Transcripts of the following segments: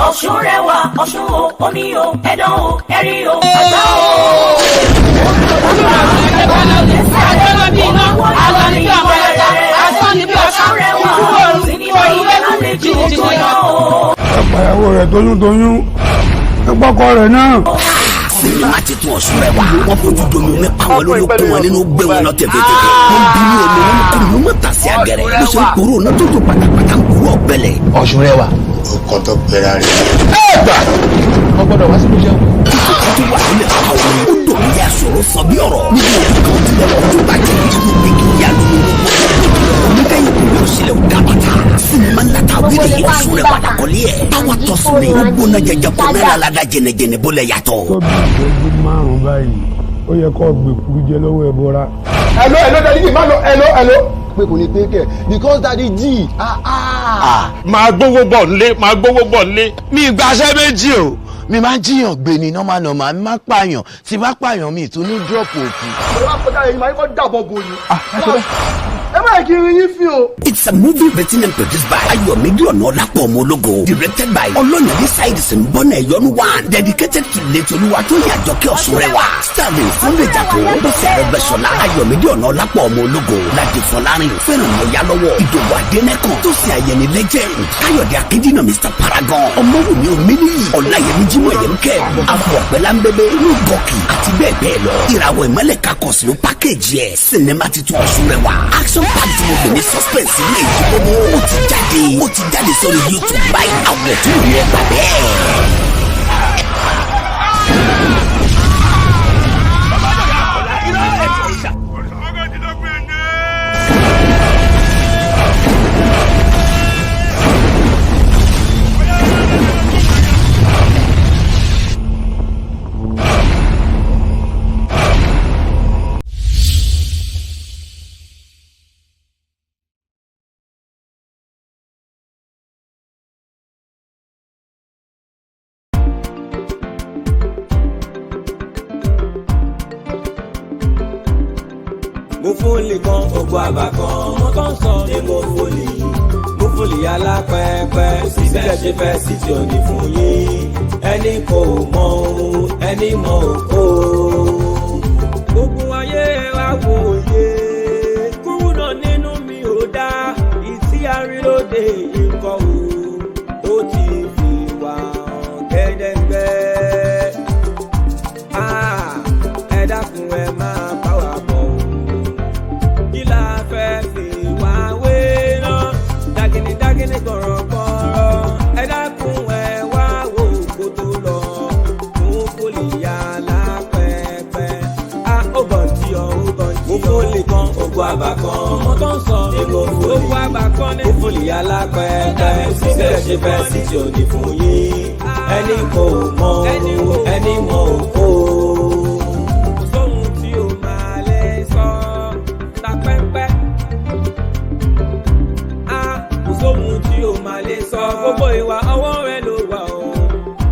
Ọ̀ṣun rẹwà, Ọ̀ṣun o, omi o, ẹ̀dán o, ẹ̀rí o, àgbà o. Ìyàwó rẹ̀ toyún ẹgbọ́kọ rẹ̀ náà. Sinimá ti tún Ọ̀ṣun rẹwà. Wọ́n fojú domi omi pa wọn lórí okun wọn nínú gbé wọn lọ tẹ̀fẹ̀tẹ̀fẹ̀. Wọ́n bínú omi wọn kò ní mọ̀ tà sí agẹrẹ. Bó ṣe ń kúrò náà tó pátápátá ń kúrò ọ̀bẹ̀lẹ̀. Ọ̀ṣun rẹwà. Ọkọ tó pera rẹ̀. Ẹ gbà. Wọ́n gbọ́dọ̀ wá síbi iṣẹ́. Tó wà nílẹ̀ àwọn olùdó ní aṣòro sọ bí ọ̀rọ̀. Nínú ojú kan ti lọ́wọ́ tó bàjẹ́ nínú gbígbé yàrá oníkẹ́yìn kúrò òṣèlè òdàbàtà. Sinimá ńlá ta wíìlì yìí Ọ̀ṣun rẹwà dàkọ́lé ẹ̀. Táwa tọ́ sùn ní gbóná jẹjẹ kó mẹ́rin aládá jẹnẹjẹnẹ bó lẹ̀ yàtọ̀. Tóbi ìṣẹ́jú márùn-ún báyìí ó yẹ kó gbèkúrú jẹ lọ́wọ́ ẹ bọ́ra. Hello daddy G, má lọ hello. Pé kò ní pé kẹ̀ because daddy G. Máa gbówó bọ̀ nílé. Mi ìgbàṣẹ́ méjì o. Mi máa ń jiyàn gbé ni normal mi máa pààyàn tí bá pààyàn mi tún ní drop òkú. Ọ̀rọ̀ àpótá yìí máa ń kọ́ dàbọ̀ bò yìí. Ẹ má kí n yín fi o. It's a movie written and produced by Ayọ̀mídé Ọ̀nàọlápọ̀ Ọmọológo, directed by Ọlọ́yàdé Saheed Simbọ́nà Ẹ̀yọ́nú one, dedicated to Létolúwa Tóyìn Àjọkẹ́ Ọ̀ṣun rẹwà, starring Sunday Jàkó, Bọ́sẹ̀ Arẹ́gbẹ́ṣọlá, Ayọ̀mídé Ọ̀nàọlápọ̀ Ọmọológo, Ládi Fọlárin, Fẹ́ràn Mọ́yálọ́wọ́, Ìdòwú Adénẹ́kàn, Tósìn Àyẹ̀ní Legend, Káyọ̀dé Akíndínà Mr Paragon, Ọmọwùmí Omíníyì, Ọláyẹmí Jímọ̀ Ẹ̀yẹmúkẹ́, Afọ Ọ̀pẹ́lámbébé, Lúgọ́kì àti bẹ́ẹ̀ bẹ́ẹ̀ lọ. Ìràwọ̀ ìmọ́lẹ̀ kakọ̀sí ló pákéjì ẹ̀. Sinimá titun Ọ̀ṣun rẹwà, action packed movie ní suspense ní èyí gbogbo ó ti jáde sórí YouTube báyìí. Àwọn ẹ̀tún ìlú ẹgbà bẹ́ẹ̀. Mo fòlì kan ògbó àbá kan ọmọ tó ń sọ ní mo fòlì alápẹ̀pẹ̀ síbẹ̀ ṣe fẹ́ sí tí ò ní fún yín ẹni kò mọ ohun ẹni mọ òkò. Gbogbo ayé wa wò yé kúrú náà nínú mi ò dá ìtí àrílóde nǹkan ó ti fi wà gẹ́gẹ́ ẹ dákun ẹ máa bá wa bọ̀ la fẹ́ fi wá wé náà dágínní gbọ̀rọ̀gbọ̀rọ̀ ẹ dákun ẹ wá wò kó tó lọ fún fòlìyà lápẹ́pẹ́ ó gàn tí ọ. mo fòlì kan ògbó àbá kan ọmọ tó ń sọ èmo fòlì ògbó àbá kan ní fòlìyà lápẹ́pẹ́ síbẹ̀ ṣe fẹ́ sí tí ò ní fún yín ẹni kò mọ ẹni mọ òkò. Gbogbo ìwà ọwọ́ rẹ ló wà ó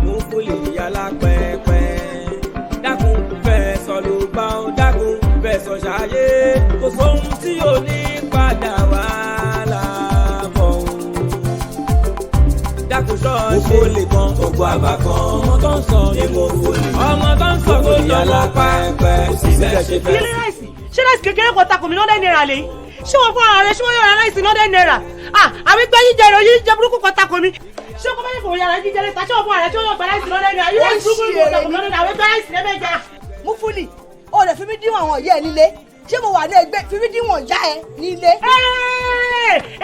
mú fúlì yàrá pẹ́pẹ́ dákun fẹ́ sọ ló gbà ó dákun fẹ́ sọ ṣáyé kò sóhun tí ò ní padà wá láàbọ̀ ó dákun ṣọ́ọ̀ṣì. Mo fòlì kan ògbó àbá kan ọmọ tó ń sọ èmo fòlì fòlì yàrá pẹ́pẹ́ síbẹ̀ ṣe fẹ́. Ṣé láìsí kékeré kan takò mí lọ́dẹ̀ náírà lẹ́yìn? Ṣé wọ́n fún ara rẹ̀ ṣé wọ́n yọ̀rọ̀ láìsí lọ́dẹ̀ náírà? Àbí pé yíjẹ ìròyìn yíjẹ burúkú kan takò mí. Ṣé kọ́ báyìí fòwò yàrá jíjẹ lẹ́ta ṣé wọ́n fún ara rẹ̀ ṣé wọ́n yọ̀rọ̀ láìsí lọ́dẹ̀ náírà? Yíyẹ burúkú kan takò mí lọ́dẹ̀ náírà àbí pé láìsí lẹ́mẹ̀jẹ. Múfúlì, o lè fi mí díwọ̀n àwọn ìyá ẹ nílé. Ṣé mo wà ní ẹgbẹ́ fi mí díwọ̀n ìyá ẹ nílé?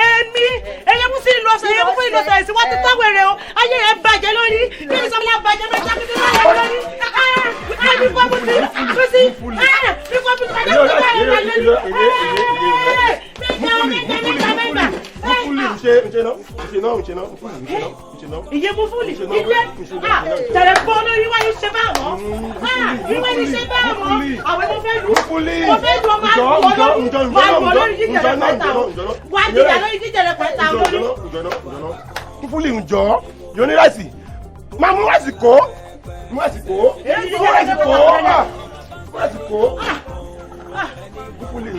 Èmi Ẹyẹmúsí lọ sọ Ẹyẹmúsí lọ sọ ẹ̀sìn wá ti tọ́wọ́ èrè o. Ayé yẹn bàjẹ́ lórí. Kí ni sọ́mọ́lá bàjẹ́ mẹ́ta kí ni wọ́n yẹ lórí? Iye mú fúlì iye tẹlifọ olórí wáyé ṣe bá wọn wíwáyé ṣe bá wọn àwọn tó fẹ́ lu máa lórí jíjẹrẹ pẹ̀ta wá jíjà lórí jíjẹrẹ pẹ̀ta olórí. Fúlì ń jọ yóò ní láìsí máa mú láìsí kó mú láìsí kó Fúlì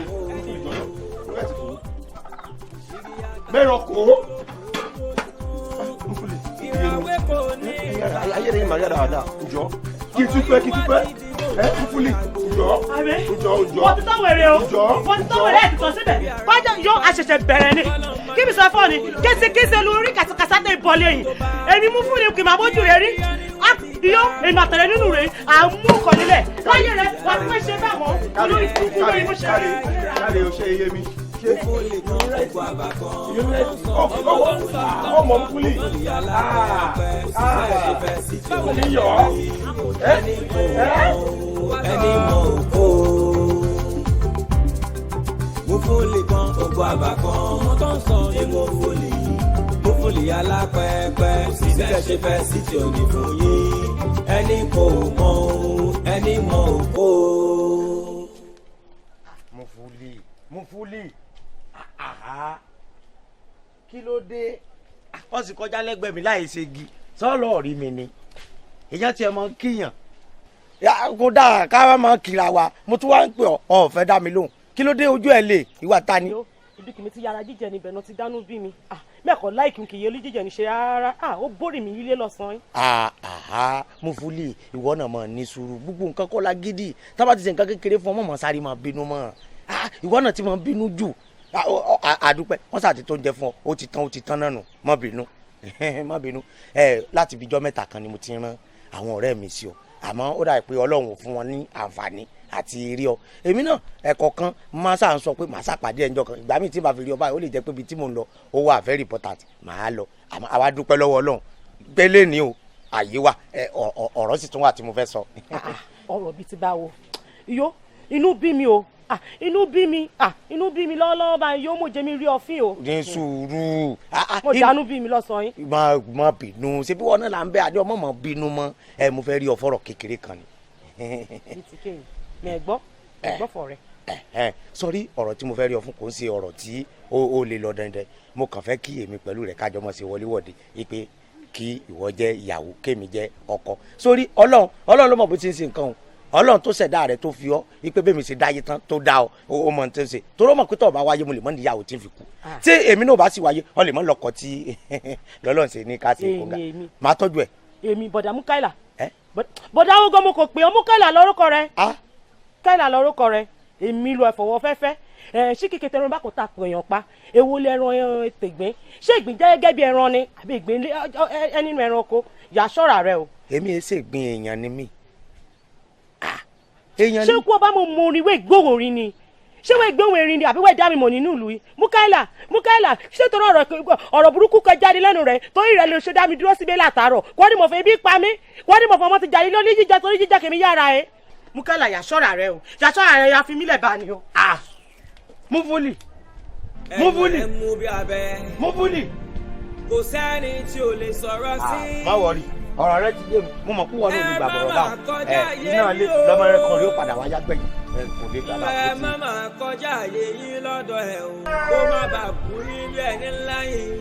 mẹ́rọ kó. ayé rẹ̀ máa yára dáadáa ǹjọ́ kí túpẹ́ fúfúlì ǹjọ́ wọ́n ti tán wèrè o wọ́n ti tán wèrè ẹ̀ ti tàn síbẹ̀ bájọ́ yóò àṣẹ̀ṣẹ̀ bẹ̀rẹ̀ ni kí mi sọ fún ọ ni kése lórí kàtàkàtà tẹ ìbọn lẹ́yìn èmi mú fún ni kì máa bójú rẹ rí iyọ́ èmi àtẹ̀rẹ̀ nínú rẹ̀ àmú kọ̀ nílẹ̀ láyé rẹ̀ wà á fẹ́ ṣe báwọn olórí kúkú lórí mo ṣe rí. káre o ṣe iye mi ṣe ọmọ fúlì níyọ̀ ẹni mọ̀ òkò mo fúlì kan ògùn àbá kan mo tó ń sọ ní mo fúlì alápẹ̀pẹ̀ síbẹ̀ ṣe fẹ́ sí tí ò ní fún yín ẹni kò mọ̀ ẹni mọ̀ òkò. mo fúlì kí ló dé wọ́n sì kọjá lẹ́gbẹ̀ẹ́ mi láì ṣègi sọ́ọ̀lọ́ rí mi ni èèyàn tiẹ̀ mọ kíyàn kódà ká máa kíra wa mo tún wá ń pè ọ́ fẹ́ dá mi lóhùn kí ló dé ojú ẹ̀ lè ìwà ta ni. ibi kìí ti yàrá jíjẹ níbẹ̀ náà ti dánú bí mi mẹ́kọ̀ọ́ láìkí kìí olú jíjẹ ní ṣe rárá ó bórì mi ilé lọ́sàn-án. mo fúlì ìwọ náà mọ̀ ní sùúrù gbogbo nǹkan kọ́ la gidi tábà ti ṣe nǹkan kékeré fún ọmọ mọ̀ sáré máa bínú mọ́ ìwọ náà ti máa bínú jù àdúpẹ́ wọ́n sàti tó ń jẹ fún ọ ó ti tán náà nù má bínú láti bíjọ́ mẹ́ta kan ni mo ti rán àwọn ọ̀rẹ́ mi sí ọ àmọ́ ó dà pé ọlọ́run ò fún wọn ní àǹfààní àti rí ọ èmi náà ẹ̀kọ́ kan máa ṣáà ń sọ pé màá ṣàpàdé ẹ̀ńjọ́ kan ìgbà míì tí màá fi rí ọ báyìí ó lè jẹ́ pé ibi tí mò ń lọ ó wà very important màá lọ àmọ́ àwa dúpẹ́ lọ́wọ́ ọlọ́run gbélé ni o àyè wa ọ̀rọ̀ sì tún wà tí mo fẹ́ sọ. ọ̀rọ̀ bíi ti báwo iyó inú bí mi o inú bí mi lọ́wọ́lọ́wọ́ báyìí yóò mú jẹ́ mi rí ọfín o. ní sùúrù. mo dánú bí mi lọ́sàn-án yín. má bínú ṣé bí wọn náà là ń bẹ adé ọmọ mọ bínú mọ mo fẹ́ rí ọ fọ́rọ̀ kékeré kan ni. bí ti kéyìn mi ẹ̀gbọ́ fọ̀ rẹ. sọrí ọ̀rọ̀ tí mo fẹ́ rí ọ fún kò ń ṣe ọ̀rọ̀ tí ó lè lọ dandan mo kàn fẹ́ kí èmi pẹ̀lú rẹ̀ kájọ mọ̀ sí wọléwọ̀de pé kí ìwọ jẹ́ ìyàwó kémi jẹ́ ọkọ sórí ọlọ́run ló mọ̀ bó ti ń ṣe nǹkan o ọlọ́run tó ṣẹ̀dá rẹ̀ tó fi ọ́ ipe bẹ́ẹ̀ mi ṣe dáyé tán tó dá ọ ó mọ̀ tó ń ṣe torọ́ mọ̀ pé tó bá wáyé mo lè mọ̀ níyàwó tí ń fi kú tí èmi náà bá sì wáyé ọ lè mọ̀ lọ́kọ̀ tí lọ́lọ́run ṣe ní ká ṣe kóga máa tọ́jú ẹ̀. èmi bọ̀dà Mukaila bọ̀dà ogun mo kò pè ọ́ Mukaila lórúkọ rẹ Kaila lórúkọ rẹ èmi lọ ẹ̀fọ̀wọ́ fẹ́fẹ́ ṣé kékeré tẹran bá kò ta èèyàn pa ewu lẹ́ran tègbín ṣé ìgbín jẹ́ gẹ́gẹ́ bí ẹran ni àbí ìgbín ẹnìnú ẹranko yà ṣọ́ra rẹ o. èmi ẹ ṣègbín èèyàn ni mí. ṣé kú ọba mo mọ orin wé gbóhùn orin ni ṣé wọ́n gbóhùn erin ni àbí wọ́n dá mi mọ̀ nínú ìlú yìí Mukaila ṣé torí ọ̀rọ̀ burúkú kan jáde lẹ́nu rẹ̀ torí rẹ̀ lè ṣe dá mi dúró síbẹ̀ látàárọ̀ wọ́n ní mo fẹ́ bí pa mí wọ́n ní mo fọ ọmọ ti jà ní lórí jíjà torí jíjà kèmí yára ẹ̀. Mukaila yà ṣọ́ra rẹ o yà ṣọ́ra rẹ yà fi mílẹ̀ bá ni o. Mufuli kò sẹ́ni tí ò lè sọ̀rọ̀ sí. má wọrí ọ̀rọ̀ rẹ ti dé mo mọ̀ kúwọ́ ló ní gbàgbọ́ báwọn iná lé lọ́mọ rẹ kan rí ó padà wáyá gbẹ̀yìn kò lè gbà báwọn. ẹ má máa kọjá àyè yín lọ́dọ̀ ẹ̀ o kó má bàa kú nílé ẹni ńlá yìí.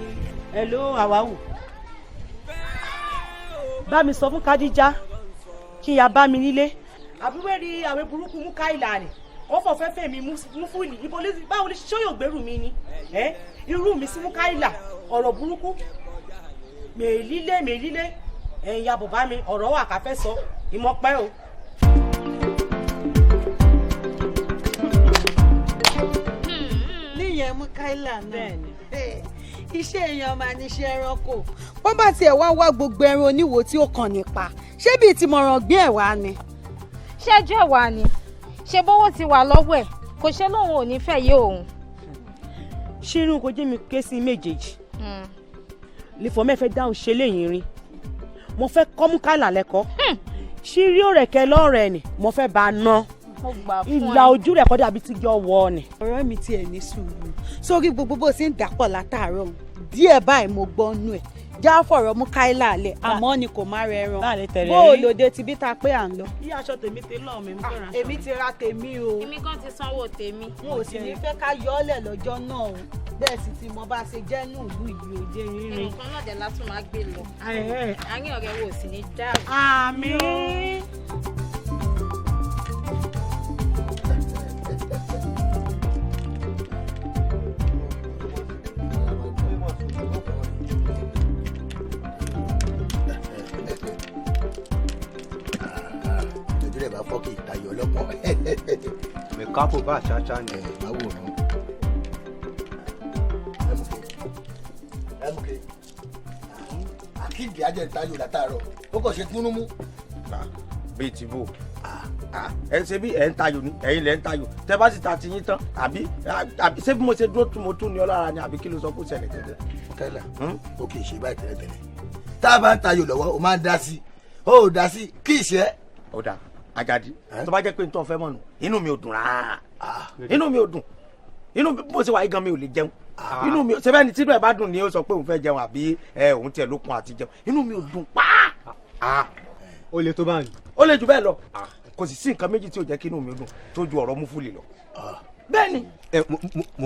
Hello Àwáwù bá mi sọ fún Kádíjà kí ya bá mi nílé àbúrò rí àwọn burúkú Mukaila ni wọ́n fọ fẹ́fẹ́ mi mú fún ìní ibo lé báwo ni ṣé yóò gbèrú mi ni irú mi sí Mukaila ọ̀rọ̀ burúkú mèlílé ẹ̀yìn àbùbá mi ọ̀rọ̀ wà ká fẹ́ sọ ìmọ̀pẹ́ o. níyẹn Mukaila náà iṣẹ́ èèyàn máa ní iṣẹ́ ẹranko wọ́n bá tiẹ̀ wá gbogbo ẹran oníwo tí ó kàn nípa ṣé bíi ti mọ̀ràn gbé ẹ̀ wá ni. ṣẹ́jọ́ ẹ̀ wá ni ṣe bówó ti wà lọ́wọ́ ẹ̀ kò ṣe lóun ò ní fẹ́ yé òun. ṣé irun kò jẹ́ mi ké sí méjèèjì lè fọ́ mẹ́fẹ́ dáhùn ṣe léyìn rin mo fẹ́ kọ́ Mukaila lẹ́kọ̀ọ́ ṣí rí òrẹ̀kẹ́ lọ́rẹ̀ ni mo fẹ́ bá a ná ìlà ojú rẹ̀ kọ́dà bíi ti jọ wọ ni. ọ̀rọ̀ mi tiẹ̀ ní sùúrù sórí gbogbo bó ti ń dàpọ̀ látàárọ̀ díẹ̀ báyìí mo gbọ́ nú ẹ̀ já fọ̀rọ̀ Mukaila lẹ̀ àmọ́ ni kò má rẹ ẹran bó o lòdì ti bí ta pé à ń lọ. bí aṣọ tèmi ti lọ mi fẹ́ ra. èmi ti ra tèmi o. èmi kan ti sanwó tèmi. n ò sì ní fẹ́ ká yọ ọ́ lẹ̀ lọ́jọ́ náà o bẹ́ẹ̀ sì ti mọ bá a ṣe jẹ́ nù ìlú yìí o jẹ́ rírin. nǹkan náà dẹ̀ látún máa gbé lọ. àárín ọ̀rẹ́ wo sì ní dáàbò. àmín. ọ̀fọ̀ kì í tayọ̀ ọlọ́pọ̀. mi kápò bá ṣáṣá ni. àwòrán ẹmùkẹ́ àkíndì ajẹ́ntayọ̀ látàárọ̀ ó kàn ṣe kúnnú mú. bíi ti bò ẹ ṣe bí ẹ ń tayò ni ẹ̀yin lẹ ń tayò tẹ bá sì ta ti yín tán àbí ṣé bí mo ṣe dúró tí mo tún ní ọ lára ni àbí kí ló sọ kó ṣẹlẹ̀ tẹ́lẹ̀. kẹ́lá ó kì í ṣe báyìí tẹ́lẹ̀tẹ́lẹ̀ tá a bá ń tayò lọ́wọ́ o máa ń dá sí ó dá sí kí ìṣe. ó dà Àjàdí tó bá jẹ́ pé n tó fẹ́ mọ̀ nù inú mi ò dùn rárá inú mi ò dùn inú bó ṣe wà yí gan mi ò lè jẹun inú mi ṣe bẹ́ẹ̀ ni tínú ẹ̀ bá dùn ni ó sọ pé òun fẹ́ jẹun àbí òun tiẹ̀ lókun àti jẹun inú mi ò dùn pa. ó lè tó báyìí. ó lè jù bẹ́ẹ̀ lọ kò sì sí nǹkan méjì tí ò jẹ́ kí inú mi dùn tó ju ọ̀rọ̀ Múfúlì lọ. bẹ́ẹ̀ ni.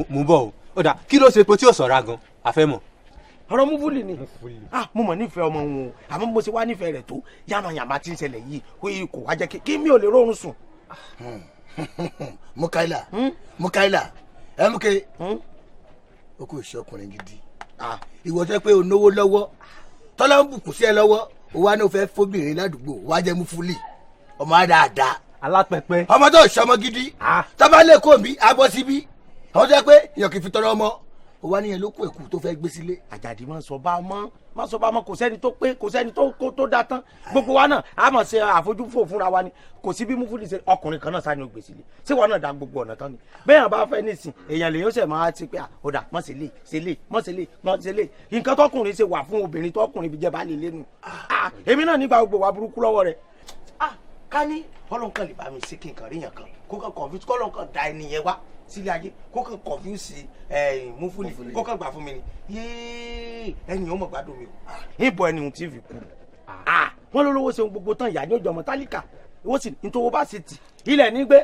mo bọ̀ o ó dà kí ló ṣe pé tí ò sọ̀ra gan àfẹ́mọ̀. ọ̀rọ̀ Múfúlì ni mo mọ̀ nífẹ̀ẹ́ ọmọ wọn o àmọ́ mo ṣe wá nífẹ̀ẹ́ rẹ̀ tó yàmàyàmà tí ń ṣẹlẹ̀ yìí kò wá jẹ́ kí mi ò lè rọrùn sùn. Mukaila ẹmúkẹ́ o kò ṣe ọkùnrin gidi ìwọ tẹ́ pé o náwó lọ́wọ́ tọ́lá ń bùkún sí ẹ lọ́wọ́ o wá ní o fẹ́ fóbìnrin ládùúgbò wá jẹ́ Múfúlì ọmọ àdáadáa alápẹ̀pẹ̀ ọmọ tó ṣọmọ gidi tọ́ba lè kó mi abọ́ síbí àwọn tẹ́ pé èèyàn kì í fi tọrọ ọmọ o wá níyẹn ló kó ẹ̀kú tó fẹ́ gbé sílé. Àjàdí máa sọ bá mọ́ kò sẹ́ni tó pé kò sẹ́ni tó dá tán gbogbo wa náà a mọ̀ ṣe àfojúfò fúnra wa ni kò sí bí Múfúlì ṣe ọkùnrin kan náà sá ni ó gbé sílé ṣé wọn náà dá gbogbo ọ̀nà tán ni bẹ́ẹ̀ bá fẹ́ nísìn èèyàn lè yóò ṣẹ̀ máa ti pé ọ̀dà mọ̀ sí lè nǹkan tọkùnrin ṣe wà fún obìnrin tọkùnrin bí jẹ́ bá lè lẹ́nu èmi náà nígbà gbogbo wa burúkú lọ́wọ́ rẹ̀ ká ní ọlọ́nkàn lè bá mi ṣe kí n kàn ríyàn kan kó kàn confuse kọ́ ọlọ́nkàn da ẹni yẹn wá sílé ayé kó kàn confuse Múfúlì kó kàn gbà fún mi ni yéé ẹni yẹn ó mọ̀ gbádùn mi o ìbọn ẹni ohun tí fi kú wọn ló lówó ṣe gbogbo tán ìyá ní ọjọ́ ọmọ tálíkà owó sì nítorí bá ṣe tì ilẹ̀ ní gbé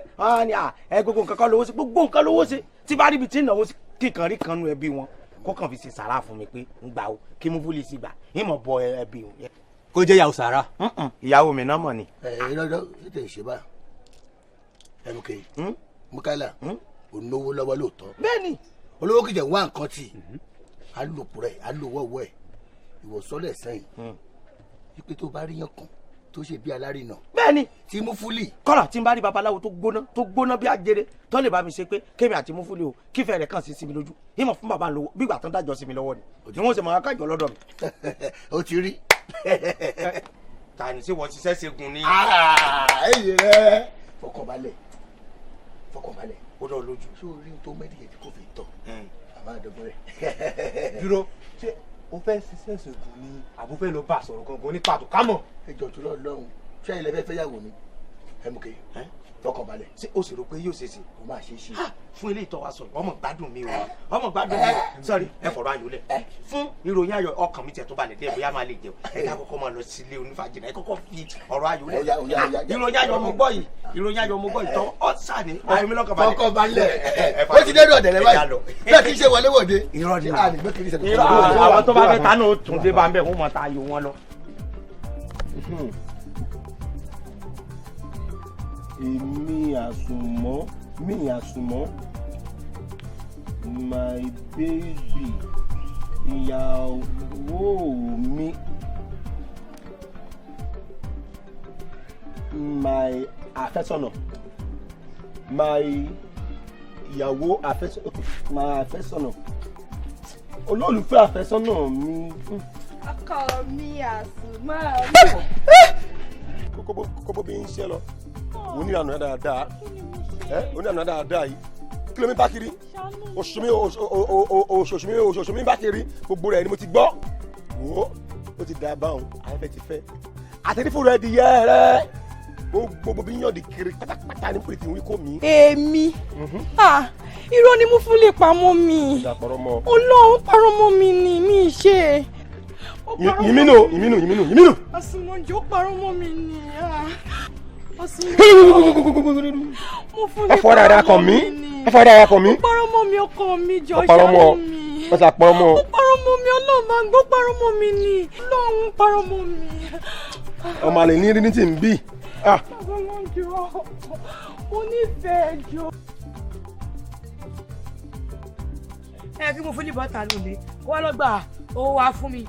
gbogbo nǹkan kan lówó ṣe gbogbo nǹkan lówó ṣe tí bá ríbi tí ń náwó kíkan rí kan nú ẹbí wọn kó kàn fi ṣe sàrà fún mi pé ń gbà ó kí Múfúlì sì gbà ìmọ̀ bọ ẹbí wọn kó jẹ́ ìyàwó sàrà. ìyàwó mi náà mọ̀ ni. lọ́dọ̀ tètè ṣe bá ẹmúkẹ́ Mukaila olówó lọ́wọ́ lóòótọ́. bẹ́ẹ̀ni. olówó kìjẹ̀ wá nǹkan tì alòpọ̀ rẹ̀ alòwọ́wọ́ ẹ̀ ìwọ̀sọ́lẹ̀ sẹ́yìn wípé tó bá rí yàn kan tó ṣe bí alárinà. bẹ́ẹ̀ni. tí Múfúlì. kọ́lá tí n bá rí babaláwo tó gbóná bí ajere tó lè bá mi ṣe pé kémi àti Múfúlì o kífẹ́ rẹ̀ kàn sí mi lójú ìmọ̀ fún bàbá lówó bí ìgbà tó ń dájọ́ sí mi lọ́wọ́ ni wọ́n ṣe máa kájọ lọ́dọ̀ mi. ó ti rí. tani ṣé wọ́n ṣiṣẹ́ ṣẹ́gun ni. ẹyẹ rẹ fọkànbalẹ̀ ó dọ̀ lójú. ṣé o rí tó mẹ́rin yẹn tí kò fi tọ̀ àmọ́ àdọ́gbọ́n rẹ̀. dúró ṣé o fẹ́ ṣiṣẹ́ ṣẹ́gun ni àbò fẹ́ lọ bá a sọ̀rọ̀ gangan ní pàtó ká mọ̀. ẹjọ́ tó lọ lọ́hùn ṣé ilẹ̀ fẹ́ yàwó mi ẹmúkẹ́ fọkànbalẹ̀. ṣé o sì rò pé yóò ṣe é ṣe. o máa ṣe é ṣe. fún ilé ìtọ́wà sọ̀rọ̀ ọmọ gbádùn mi o sọ́rí ẹ fọ̀rọ̀ ayò lẹ̀ fún ìròyìn ayọ̀ ọkàn mi tiẹ̀ tó balẹ̀ díẹ̀ bóyá máa lè jẹun ẹ ká kọ́kọ́ máa lọ sílé onífàjìnà ẹ kọ́kọ́ fi ọ̀rọ̀ ayò lẹ̀ ìròyìn ayọ̀ mo gbọ́ yìí tọ́ ọ sàní ọ̀rọ̀ mi lọ́kàn balẹ̀. fọkànbalẹ̀ ó ti dẹ́nu ọ̀dẹ̀lẹ̀ báyìí bẹ́ẹ̀ kì í ṣe wọléwọ̀de. irọ́ ni àwọn tó bá fẹ́ tánú ó tún dé bá ń bẹ̀ wọ́n mọ̀ ta ayò wọn lọ. èmi àsùnmọ́ my baby ìyàwó mi my àfẹ́sọ́nà my ìyàwó àfẹ́sọ́nà olólùfẹ́ àfẹ́sọ́nà mi. ọkọ mi àsùnmọ́ mi. kókó bí n ṣe lọ onírànà dáadáa onírànà dáadáa yìí kìlómítà kiri oṣooṣù mi bá kiri gbogbo rẹ̀ ni mo ti gbọ́ wo ó ti da báwọn afẹ́fẹ́ ti fẹ́ àtẹ̀nífò rẹ̀ di yẹ́ rẹ̀ gbogbo bí yàn di kiri pátápátá ní fúlẹ̀ tí wọ́n kò mí. èmi irọ́ ni Múfúlì pamọ́ mi Ọlọ́run parọ́ mọ́ mi ni mi ṣe. yìmínú. àsùnmọ̀jọ́ parọ́ mọ́ mi ni. ẹ fọ́ dáadáa kàn mí. ó parọ́ mọ́ mi ọkọ mi jọ ṣàánú mi. ó parọ́ mọ́ mi Ọlọ́run máa gbọ́ parọ́ mọ́ mi ni Ọlọ́run parọ́ mọ́ mi. ọmọ àlè ní rí ní tí ń bí. mo nífẹ̀ẹ́ jọ. ẹ kí Múfúlì bọ́ta lóde kó wá lọ́gbà owó wá fún mi.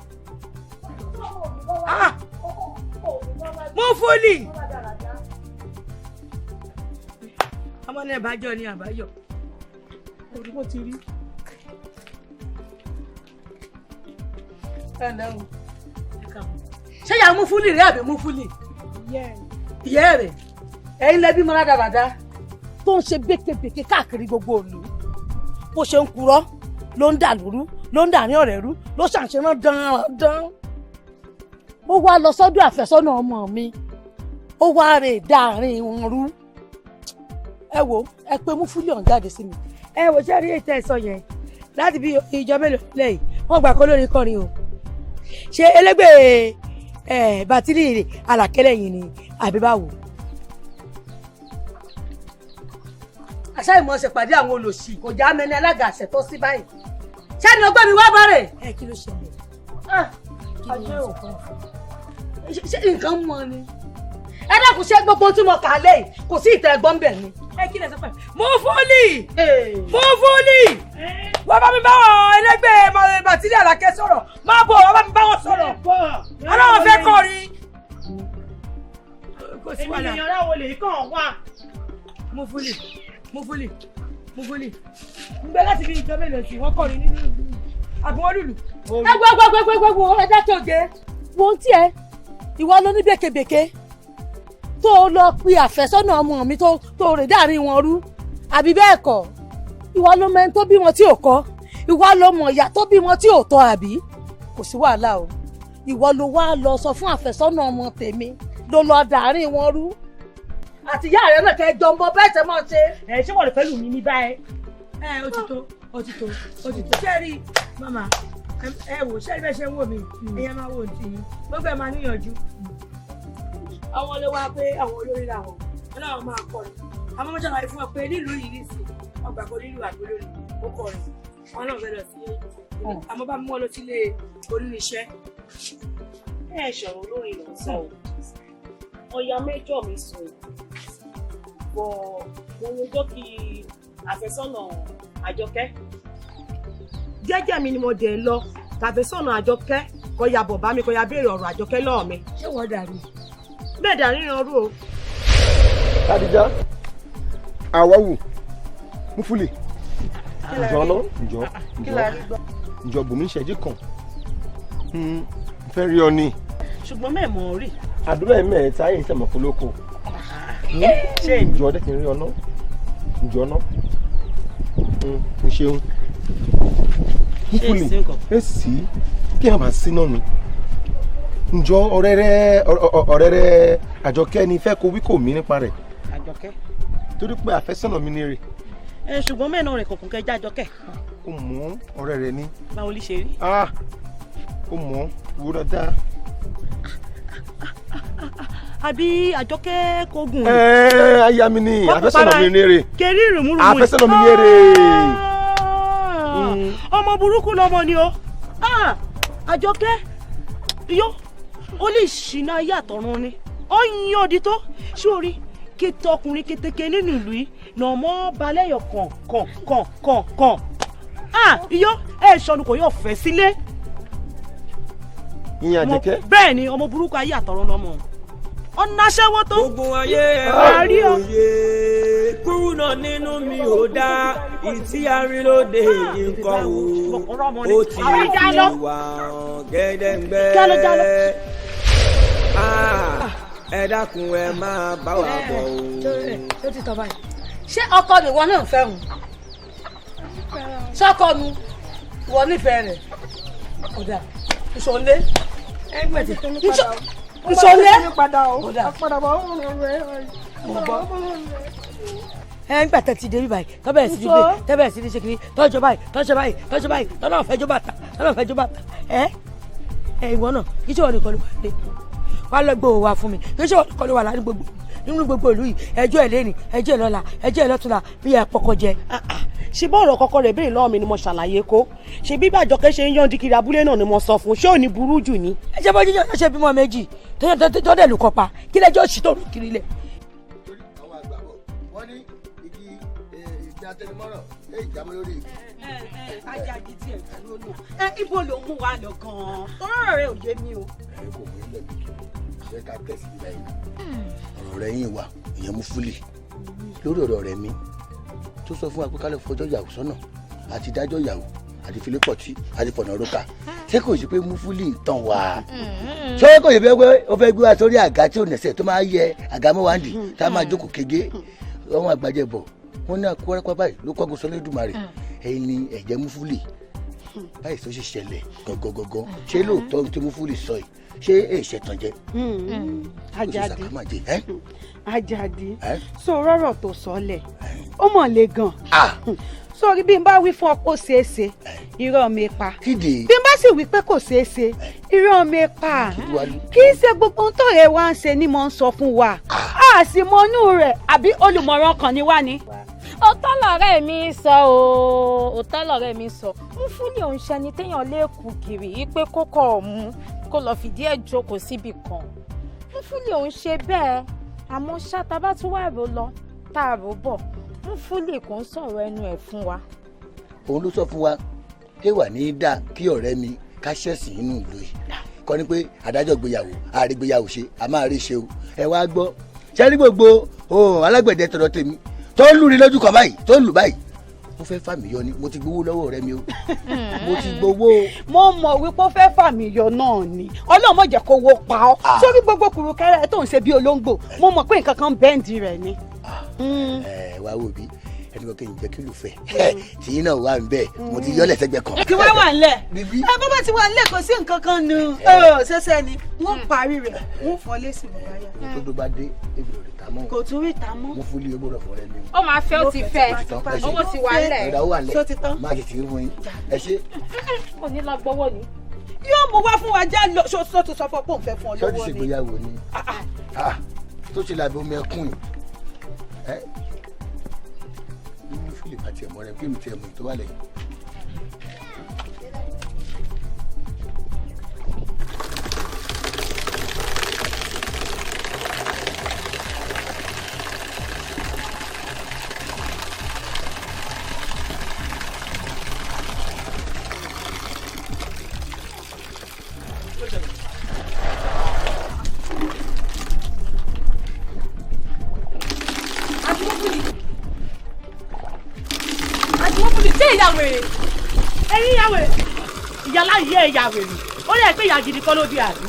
Múfúlì ọmọ náà bá jọ ní àbáyọ orí bó ti rí. ṣé ìyá mú fúlì rẹ àbí mú fúlì. ìyá rẹ ẹ̀yin lẹbi mọ ládàbàdà tó ń ṣe békebèke káàkiri gbogbo òlu bó ṣe ń purọ́ ló ń dà lóru ló ń dà ní ọ̀rẹ́ rú ló ṣàǹṣe náà dán. ó wá lọ sọ́dọ̀ àfẹ́sọ́nà ọmọ mi ó wá rè dáàrin wọn rú. ẹ wo ẹ pé mú fúlì ọ̀hún jáde sí mi. ẹ wò ṣe rí ètò ẹ̀sọ́ yẹn láti bí ìjọ mélòó lẹ́yìn wọ́n gbà kó lórí kọrin o. ṣé elégbè bàtírí àlàkẹ́lẹ̀ yìí ni àbí báwo. àṣà ìmọ̀ ṣèpàdé àwọn olòṣì kò já mẹ́ni alága àṣẹ tó sí báyìí. ṣáàdì ọgbẹ́ mi wá bẹ̀rẹ̀. ẹ kí ló ṣẹlẹ̀. ajé òkun ṣé nǹkan mọ ni. ẹ dákun ṣe gbogbo tí mo kà á lẹ́yìn kò sí ìtẹ́ ẹgbọ́n bẹ̀ ni. ẹ kí lẹ sọ pé mo fúlì wọ́n bá mi bá wọn ẹlẹ́gbẹ́ bàtírí àlàkẹ́ sọ̀rọ̀ máa bọ̀ wọ́n bá mi bá wọn sọ̀rọ̀ ọlọ́wọ́n fẹ́ kọrin. èmi èèyàn láwọn olè kàn wá. mo fúlì ń gbé láti bí ìjọba èlò sí wọn kọrin nínú ìlú àbí wọn lùlù. ẹgbẹ́ ẹja tó jẹ. wo ń tiẹ̀ ìwọ ló ní bèkebèke tó lọ pe àfẹ́sọ́nà ọmọ mi tó rè dáàrin wọn rú àbí bẹ́ẹ̀ kọ́ ìwọ ló mẹ́ni tó bí wọn tí ò kọ́ ìwọ ló mọ̀ ìyá tó bí wọn tí ò tọ́ àbí kò sí wàhálà o ìwọ ló wá lọ sọ fún àfẹ́sọ́nà ọmọ tèmi ló lọ dáàrin wọn rú àti ìyá rẹ náà kẹjọ mọ bẹ́ẹ̀ tẹ́ mọ̀ ṣe. ẹ ṣé wọ́n lè fẹ́ lù mí ní báyìí. ó ti tó ṣé rí màmá ẹ wò ṣé rí bẹ́ẹ̀ ṣe ń wò mí ẹ̀yẹ máa wò ní gbogbo ẹ̀ máa níyànjú. àwọn lè wá pé àwọn olórí làwọn ọlọ́run máa kọrin àwọn ọmọdé àlàyé fún wọn pé nílùú yìí nìsín ọgbà kan nílùú àgbélórí ó kọrin wọn náà fẹ́ lọ sí àmọ́ bá mú wọn lọ sílé oníṣẹ́. ẹ ṣọ̀rọ̀ olórin lọ sọ ọ̀yà mẹ́jọ mi sùn bọ̀ mo rojọ́ kí àfẹ́sọ́nà Àjọkẹ́. jẹ́jẹ́ mi ni mo dẹ̀ lọ tàfẹ́sọ́nà Àjọkẹ́ kó ya bọ̀ bá mi kó ya béèrè ọ̀rọ̀ Àjọkẹ́ lọ́ọ̀ mi. ṣé wọ́n dàrí. bẹ́ẹ̀ dàrí ìran rú o. Adija Awawu Mufuli ǹjọ́ bùnmi ìṣẹ́jú kan fẹ́ rí ọ ni. ṣùgbọ́n mẹ́ẹ̀mọ́ rí. àdúrà ẹ̀ mẹ́ẹ̀ẹ́ta yìí ń sẹ̀mọ̀ fọlọ́kọ. ṣé ìjọ ọdẹ ti rí ọ náà ìjọ náà ń ṣeun. Mufuli èsì kí a máa sí náà ni. ǹjọ́ ọ̀rẹ́ rẹ Àjọkẹ́ ni fẹ́ kó wí kò mí nípa rẹ̀. Àjọkẹ́. torí pé àfẹ́sọ́nà mi ni rè. ṣùgbọ́n mẹ́ẹ̀nà rẹ̀ kọ̀ọ̀kan kẹjá Àjọkẹ́. ó mọ ọ̀rẹ́ rẹ̀ ni. báwo lè ṣe rí. ó mọ wo dáadáa. àbí Àjọkẹ́ kò gùn. aya mi ni àfẹ́sọ́nà mi ni rè. kẹrí ìrùmúrùmú. àfẹ́sọ́nà mi ni rè. ọmọ burúkú lọmọ ni o. Àjọkẹ́ yó ó lè ṣìnà ayé àtọ̀run ni ó yin odi tó sórí kété ọkùnrin kétéké nínú ìlú yìí nà ọmọ balẹ̀yọ̀ kàn. iyọ́ ẹ̀ sọnù kò yóò fẹ́ sílé. ìyẹn Àjọkẹ́. bẹ́ẹ̀ ni ọmọ burúkú ayé àtọ̀run lọmọ ọ̀nà aṣẹ́wó tó. ogun ayé ẹ̀rọ òye kúrú náà nínú mi ò dá ìtí arínlóde yìí nǹkan o ó ti wà gẹ́dẹ́gbẹ́ ẹ dákun ẹ máa bá wa bọ̀ o. ṣé ọkọ mi wọn náà fẹ́ hùn ṣọkọ mi wọ nífẹ̀ẹ́ rẹ̀ kódà ìṣọ̀lẹ̀ ẹ ń gbàtẹ́ ti débi báyìí tọ́bẹ̀ sí dídé tẹ́bẹ̀ sí dídé ṣèkiri tọ́jọ́ báyìí tọ́nà fẹjọ́ bàtà ẹ ìwọ náà kí ṣe wọ́n nìkan ló wà lé wà lọ gbé òwò wa fún mi kí ṣe wọ́n nìkan ló wà láti nínú gbogbo ìlú yìí ẹjọ́ ẹ̀ lẹ́nìí ẹjọ́ ẹ̀ lọ́la ẹjọ́ ẹ̀ lọ́túnla bí ẹ pọkọ jẹ. ṣe bọ́ọ̀rọ̀ kọ́kọ́ rẹ̀ béèrè lọ́wọ́ mi ni mo ṣàlàyé kó ṣe bí Àjọkẹ́ ṣe ń yán dikiri abúlé náà ni mo sọ fún ṣé ò ní burú jù ni. ẹ jẹ́ bọ́ jíjọ́ ṣe bímọ méjì tó dẹ̀ lù kọ́ pa kí lẹ́jọ́ sì tó kiri lẹ̀. àwọn àgbàbọ̀ wọ́n ní igi àtẹnumọ́ràn ìjàmọ́ lórí. ajájí tí ẹ dúró nù ibo ló mú wa lọ gan-an tọ́rọ̀ rẹ ò yé mi o. ẹ kò mú ilé mi ṣe ká tẹ̀sí lẹ́yìn ọ̀rọ̀ rẹ̀ yín wà ìyẹn Mufuli lórí ọ̀rọ̀ rẹ̀ mi tó sọ fún wa pé ká lọ fọjọ́ ìyàwó sọ́nà àti dájọ́ ìyàwó àti filipọ̀tì àti fọ̀nà rókà ṣé kò sí pé múfúlì ń tàn wá ṣé kò sí pé ó fẹ́ gbé wa sórí àga tí ò nẹ̀sẹ̀ tó máa yẹ àga mọ́wáǹdì tá a máa jókòó kége ọmọ àgbàjẹ bọ̀ wọ́n ní àkúrẹ́pá báyìí ló kọ́gun sọ lẹ́dùnmarè ẹ̀yin ni ẹ̀jẹ̀ múfúlì báyìí tó ṣe ṣẹlẹ̀ gangan ṣé lóòótọ́ tí múfúlì sọ yìí ṣé èṣẹ tán jẹ. Àjàdí so rọrọ tó sọlẹ̀ ó mọ̀ le gan sórí bí n bá wí fún ọ kó ṣeé ṣe irọ́ mi pa bí n bá sì wí pé kò ṣeé ṣe irọ́ mi pa kì í ṣe gbogbo ohun tó rẹ wá ń ṣe ni mo ń sọ fún wa a sì mọ inú rẹ̀ àbí olùmọ̀ràn kan ni wá ni. òótọ́ lọ̀rẹ́ mi sọ òótọ́ lọ̀rẹ́ mi sọ ń fún ní òun ṣẹni téèyàn lè kú kiri yìí pé kókó ọ̀mú kó lọ́ọ́ fìdí ẹ̀ jókòó síbì kan ń fún ní òun ṣe bẹ́ẹ̀ àmọ́ ṣáta bá tún wà rò lọ tá a rò bọ̀ ń fún lè kó ń sọ̀rọ̀ ẹnu ẹ̀ fún wa. òun ló sọ fún wa pé wà ní dá kí ọ̀rẹ́ mi ká ṣẹ̀sìn inú ìlú yìí kọ́ ni pé adájọ́ gbéyàwó àrígbéyàwó ṣe a máa rí ṣe o ẹ wá gbọ́ ṣe ní gbogbo alágbẹ̀dẹ tọ̀dọ̀ tèmi tó ń lùrí lójú kan báyìí tó ń lù báyìí ó fẹ́ fà mí yọ ni mo ti gbowó lọ́wọ́ ọ̀rẹ́ mi o mo ti gbowó. mo mọ̀ wípé ó fẹ́ fà mí yọ náà ni ọlọ́run má jẹ́ kó wó pa ọ́ sórí gbogbo kùrùkẹ́rẹ́ tó ń ṣe bí olóńgbò mo mọ̀ pé nǹkan kan bẹ́ǹdì rẹ̀ ni. wá wò bí ẹni kan kéyìn jẹ́ kí ló fẹ́ tí iná wà ń bẹ̀ mo ti yọ lẹ́sẹ̀gbẹ́ kan. kí wá wà ńlẹ̀ bàbá ti wà ńlẹ̀ kò sí nǹkan kan nu ṣẹṣẹ ni wọ́n parí rẹ̀ wọ́n fọ́ lẹ́sìn bàbáyà. tó tó bá dé ebi ò rí ta mọ́. kò tún rí ta mọ́. mo fún ilé gbọ́dọ̀ fọ́ rẹ ni. ó máa fẹ́ ó ti fẹ́ owó ti wà lẹ̀. ọ̀dà ó wà lẹ̀ máa ṣe tìrí fún yín ẹ ṣe. kò ní lọ gbowó ni. yóò mú wá fún wa já lọ ṣoṣo tó sọ fún ọ pé òun fẹ́ fún ọ lọ́wọ́ ni. ṣọ́ọ́dì ṣègbéyàwó ni tó ṣe làbẹ́ omi ẹkún yìí Philip àti ẹ̀mọ́ rẹ̀ fíìmù tí ẹ̀mọ́ tó wà lẹ́yìn. ìyàwèrè ẹ̀yin ìyàwèrè ìyàlá yìí ẹ̀ ìyàwèrè ó yẹ pé ìyà gidi kọ́ ló bí àbí.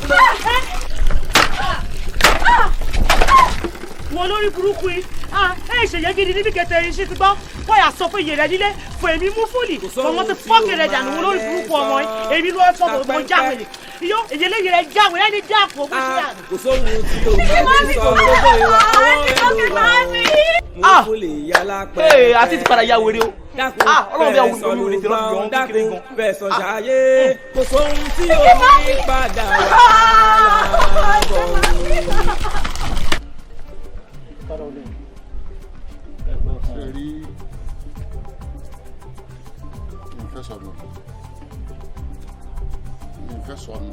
wọn lórí burúkú yìí ẹ ṣèyẹ gidi níbi kẹtẹ ẹyin ṣe ti gbọ́ wọ́n yà sọ fún iye rẹ nílé fún èmi mú fúlì ọmọ ti fọ́ọ̀kì rẹ dànù wọn lórí burúkú ọmọ yìí èmi ló fọ́ mọ jáwèrè iyó èyí lè yẹrẹ jáwèrè ẹni jáàpù ogún sí dànù. kò sóhun tí o máa ń sọ lọ́dọ̀ ìwà àwọn mú lè yálà pẹ́. àti ti padà ya wèrè o. ọlọ́run bí àwọn olùdókòwò lè tẹ̀lé ọ̀hún kékeré gan. fẹ̀sọ̀ ṣàyè kò sóhun tí o ní padà wà lábọ̀ ṣe rí ìfẹ́ sọnù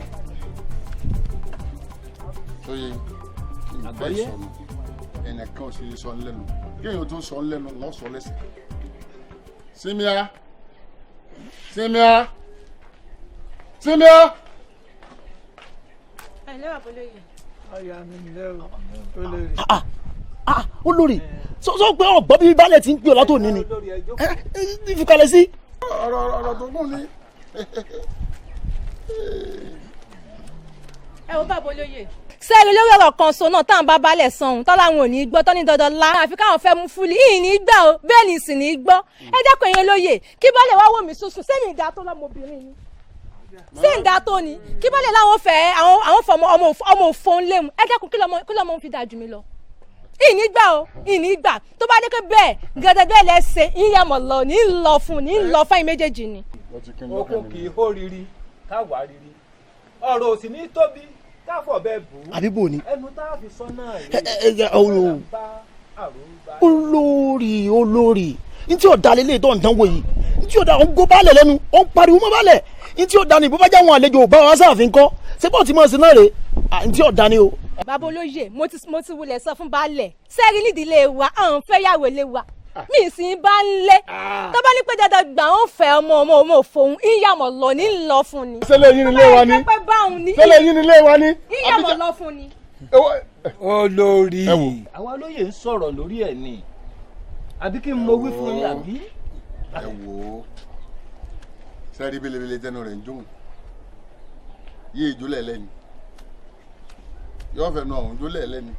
tó yẹ ìfẹ́ sọnù ẹnìkan ò sì sọ lẹ́nu kéèyàn tó sọ lẹ́nu lọ́sọ̀ lẹ́sẹ̀ símíà. olórí sọ pé ọgbọ́n bíi balẹ̀ ti ń pè ọ́ látò ní ni ìfikàlẹ̀ sí. ọ̀rọ̀ tó gùn ni. ẹ wo bàbá olóyè. sẹ́ẹ̀rì lórí ọ̀rọ̀ kan so náà táwọn bá balẹ̀ sanwó tọ́láwọn ò ní gbọ́ tọ́ ní dandan la àfi káwọn fẹ́ mú fúlì yìí ní gbà ó bẹ́ẹ̀ ni sì ní gbọ́ ẹ dákun ẹ̀yin olóyè kí balẹ̀ wá wò mí sùsù sẹ́mi ìdá tó lọ́mọbìnrin ni ṣé ìdá tó ni kí balẹ̀ láwọn fẹ́ àwọn fọmọ ọmọ òfò ń léwu ẹ dákun kí lọ́mọ ń fi dájú mi lọ ìní gbà ó ìní gbà tó bá dé pé bẹ́ẹ̀ gẹ́gẹ́ lẹ́sẹ̀ ìyàmọ̀ lọ ní lọ fún ẹ̀yin méjèèjì ni. okun kì í hó riri káwá riri ọ̀rọ̀ òsì ní tóbi káfọ̀ bẹ́ẹ̀ bù ú àbíbò ni ẹnu tá a fi sọ náà yé olórí ntí ọ̀dà lélẹ̀ tó ń dánwò yìí ntí ọ̀dà ń gó balẹ̀ lẹ́nu ó ń pariwo mọ́ balẹ̀ ntí ọ̀dà ni bó bá jẹ́ àwọn àlejò bá wa sáàfin kọ́ sẹ́pọ̀ tí mo sì náà rè ntí ọ̀dà ni o. bàbá olóyè mo ti wulẹ̀ sọ fún baálẹ̀ sẹ́ẹ̀rì nídìílé wa àwọn fẹ́ yàwó lé wa mi sì ń bá ń lé tó bá ní pé dandan gbà ń fẹ́ ọmọ òfòun ìyàmọ̀ lọ ní lọ fún ni. sẹ́lẹ̀ yín nílé wa ni sẹ́lẹ̀ yín nílé wa ni. ìyàmọ̀ lọ fún ni. olórí àwọn olóyè ń sọ̀rọ̀ lórí ẹ̀ ni àbí kí n mọ wí fún yín àbí. ẹ wò ó sẹ́rí belebele tẹnu rẹ̀ ń jóun yé ìjólẹ̀ lẹ́ni yóò fẹ́ nu àwọn ìjólẹ̀ lẹ́ni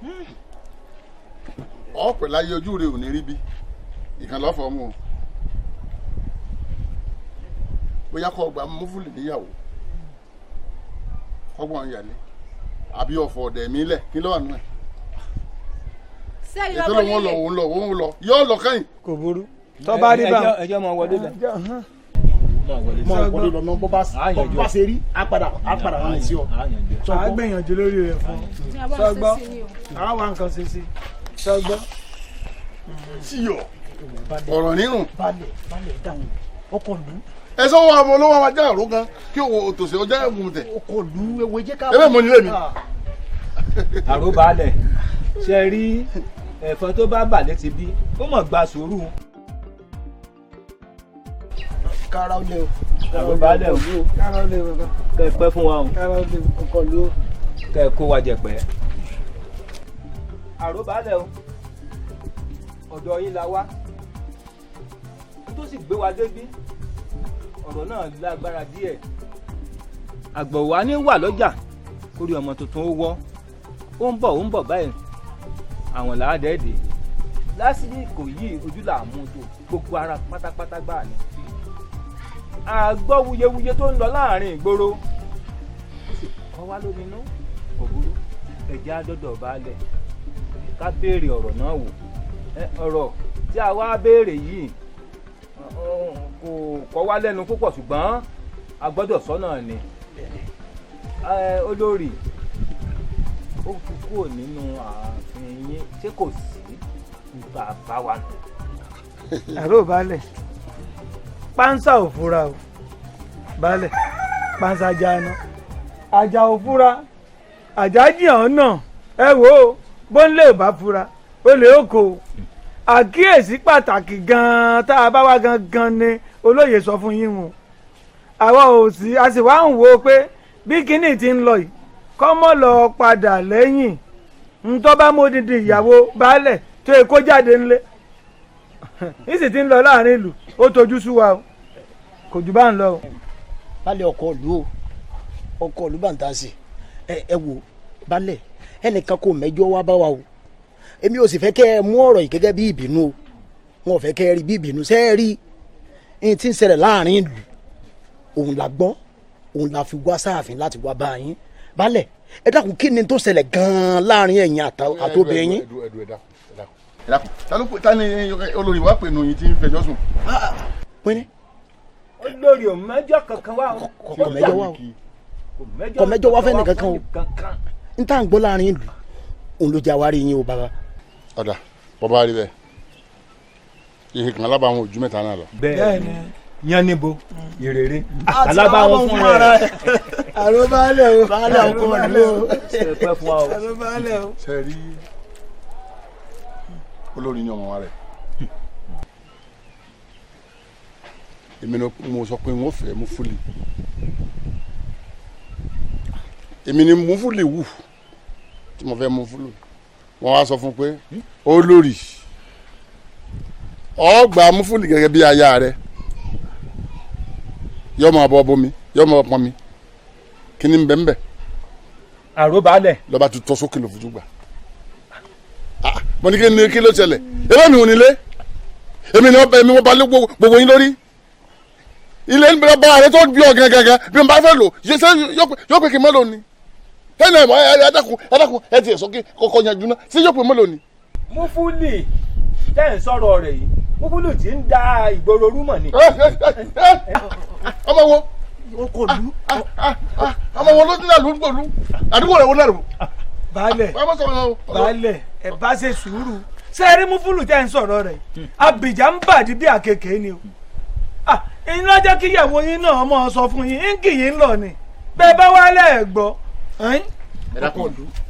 ọ̀pẹ̀ láyé ojú rẹ̀ ò ní rí bí ìkànnì lọ́fọ̀ọ́ mu o bóyá kọ́ ọgbà mọ́fúlì níyàwó ọgbọ̀n ìyàlẹ́ àbí ọ̀fọ̀ ọ̀dẹ̀ mi lẹ̀ kí ló wà nù ẹ̀. ètò ló wọ́n lọ òun lọ yóò lọ kẹ́yìn. kò burú tó bá rí bá ẹjọ́ mọ wọlé lẹ. mọ ìwọlé lọ́nà bó bá ṣe rí á padà wọn sí ọ. a gbìyànjú lórí rẹ fún sọgbọ́ àwọn wa nǹkan ṣe sí sọgbọ́. síyọ ọ̀rọ̀ nírùn. balẹ̀ dáhùn ọkọ̀ lù. ẹ sọ wọn àmọ́ olówó ajá àrò gan kí òtòṣe ọjà ẹ̀gùn tẹ̀. ọkọ̀ lù ewé jẹ́ ká. ẹ bẹ́ẹ̀ mọ nílé mi. àròbalẹ̀ ṣe rí ẹ̀fọn tó bá bà létí bí ó mọ̀ gba sùúrù. kára ó lé o. àròbalẹ̀ o kára ó lé o. kẹ́ ẹ pẹ́ fún wa o. kára ó lé o ọkọ̀ lù o. kẹ́ ẹ kó wa jẹ̀pẹ́. àròbalẹ̀ o ọ̀dọ̀ yín la wá tó sì gbé wa débí ọ̀rọ̀ náà lágbára díẹ̀. àgbọ̀ wa ní wà lọ́jà kórè ọmọ tuntun ó wọ́ ó ń bọ̀ báyìí àwọn làádẹ́ẹ̀dẹ́ lásìkò yìí ojú là ń mú tó gbogbo ara pátápátá gbà ní. a gbọ́ wuyewuye tó ń lọ láàrin ìgboro ó sì kọ́ wá lóminú kò burú ẹ̀jẹ̀ àdọ́dọ̀ baálẹ̀ ká béèrè ọ̀rọ̀ náà wò ọ̀rọ̀ tí a wá béèrè yìí kò kọ́ wá lẹ́nu púpọ̀ ṣùgbọ́n a gbọ́dọ̀ sọ́nà ni olórí ó fi kúrò nínú ààfin yín ṣé kò sí nípa bá wa nù. àrò baálẹ̀ pánsá ò fura o baálẹ̀ pánsá jáná àjà ò fura àjà jìyàn náà ẹ wò ó bó ń lè bá fura ó lè ó kó àkíyèsí pàtàkì gan-an tá a bá wá gangan ni olóyè sọ fún yín wọn àwa ò sí a sì wá ń wo pé bí kinní ti ń lọ yìí kọ́mọ́ lọ padà lẹ́yìn ntọ́ bá módìdí ìyàwó baálẹ̀ tó èkó jáde ńlẹ̀ ní sì ti ń lọ láàrin ìlú ó tojú sú wa o kò jù bá ń lọ o. baálẹ̀ ọkọ̀ ìlú o ọkọ̀ ìlú bá ń ta sí ẹ wò baálẹ̀ ẹnìkan kò mẹ́jọ wá bá wa o èmi ò sì fẹ́ kẹ́ ẹ mú ọ̀rọ̀ yìí gẹ́gẹ́ bí ìbínú o wọn ò fẹ́ kẹ́ ẹ rí bí ìbínú ṣé ẹ rí ẹni tí ń ṣẹlẹ̀ láàrin ìlú òun la gbọ́ òun la fi wá sáàfin láti wá bá yín baálẹ̀ ẹ dákun kí ni tó ṣẹlẹ̀ gan-an láàrin ẹ̀yin àtòbìnrin yín. ẹ dákun ta ni olórí wa pè nù yín tí ń fẹjọ́ sùn. pínrín. olórí ò mẹ́jọ kankan wá o. kò mẹ́jọ wá o kò mẹ́jọ wá fẹ́ nìkankan o n tá à ń gbọ́ láàrin ìlú òun ló jẹ́ àwárí yín o bàbá. ọ̀dà bọ́bá rí bẹ́ẹ̀ ìhè kan alábàáwọn ojú mẹ́ta náà lọ. bẹ́ẹ̀ ni yan níbo ìrèrè alábàáwọn fún rẹ. àròbálẹ̀ o baálẹ̀ ọkọ ìlú o ṣẹpẹ́ fún wa o. àròbálẹ̀ o. ṣe rí olórí ní ọmọ wa rẹ̀ èmi ni mo sọ pé wọ́n fẹ́ mú fúlì èmi ni mú fúlì wù tí mo fẹ́ mú fúlì wọ́n wá sọ fún pé olórí ọgbà mú fúlì gẹ́gẹ́ bí aya rẹ̀ yọ máa bọ bomi yọ máa pọn mi kí ni bẹ́ẹ̀ bẹ́ẹ̀. àròbalẹ̀. lọ́ba tó tọ́ sókè ló fojú gbà. mo ní kí ló ṣẹlẹ̀ ebe mi ò nílé èmi ni wọ́n balẹ̀ gbogbo yín lórí ilé ń bá ààrẹ tó bí ọ gẹ́gẹ́ bí n bá fẹ́ lò yóò pè kí n mélòó ni tẹ́lẹ̀ ẹ̀ ẹ̀dákun ẹ̀ tiẹ̀ sọ́kè kọ́kọ́ yanjú náà sí yóò pè mélòó ni. Mufuli tẹ́ ń sọ̀rọ̀ rẹ̀ yìí Mufuli ti ń da ìgboro rúmọ̀ ni. ọmọ wo o kò lù. ọmọ wo ló ti náà lù ú gbòòlù àdúgbò rẹ̀ wọ́n náà lù. baálẹ̀ ẹ bá ṣe sùúrù sẹ́ẹ̀rí Mufulu tẹ́ ń sọ̀rọ̀ rẹ̀ Abidjan ń bàdí bí àkekèé ni o. ẹ̀yin ló jẹ́ kí ìyàwó yín náà ọmọ sọ fún yín ń kì yín lọ ni bẹ́ẹ̀ bá wá lẹ́ẹ̀gbọ́.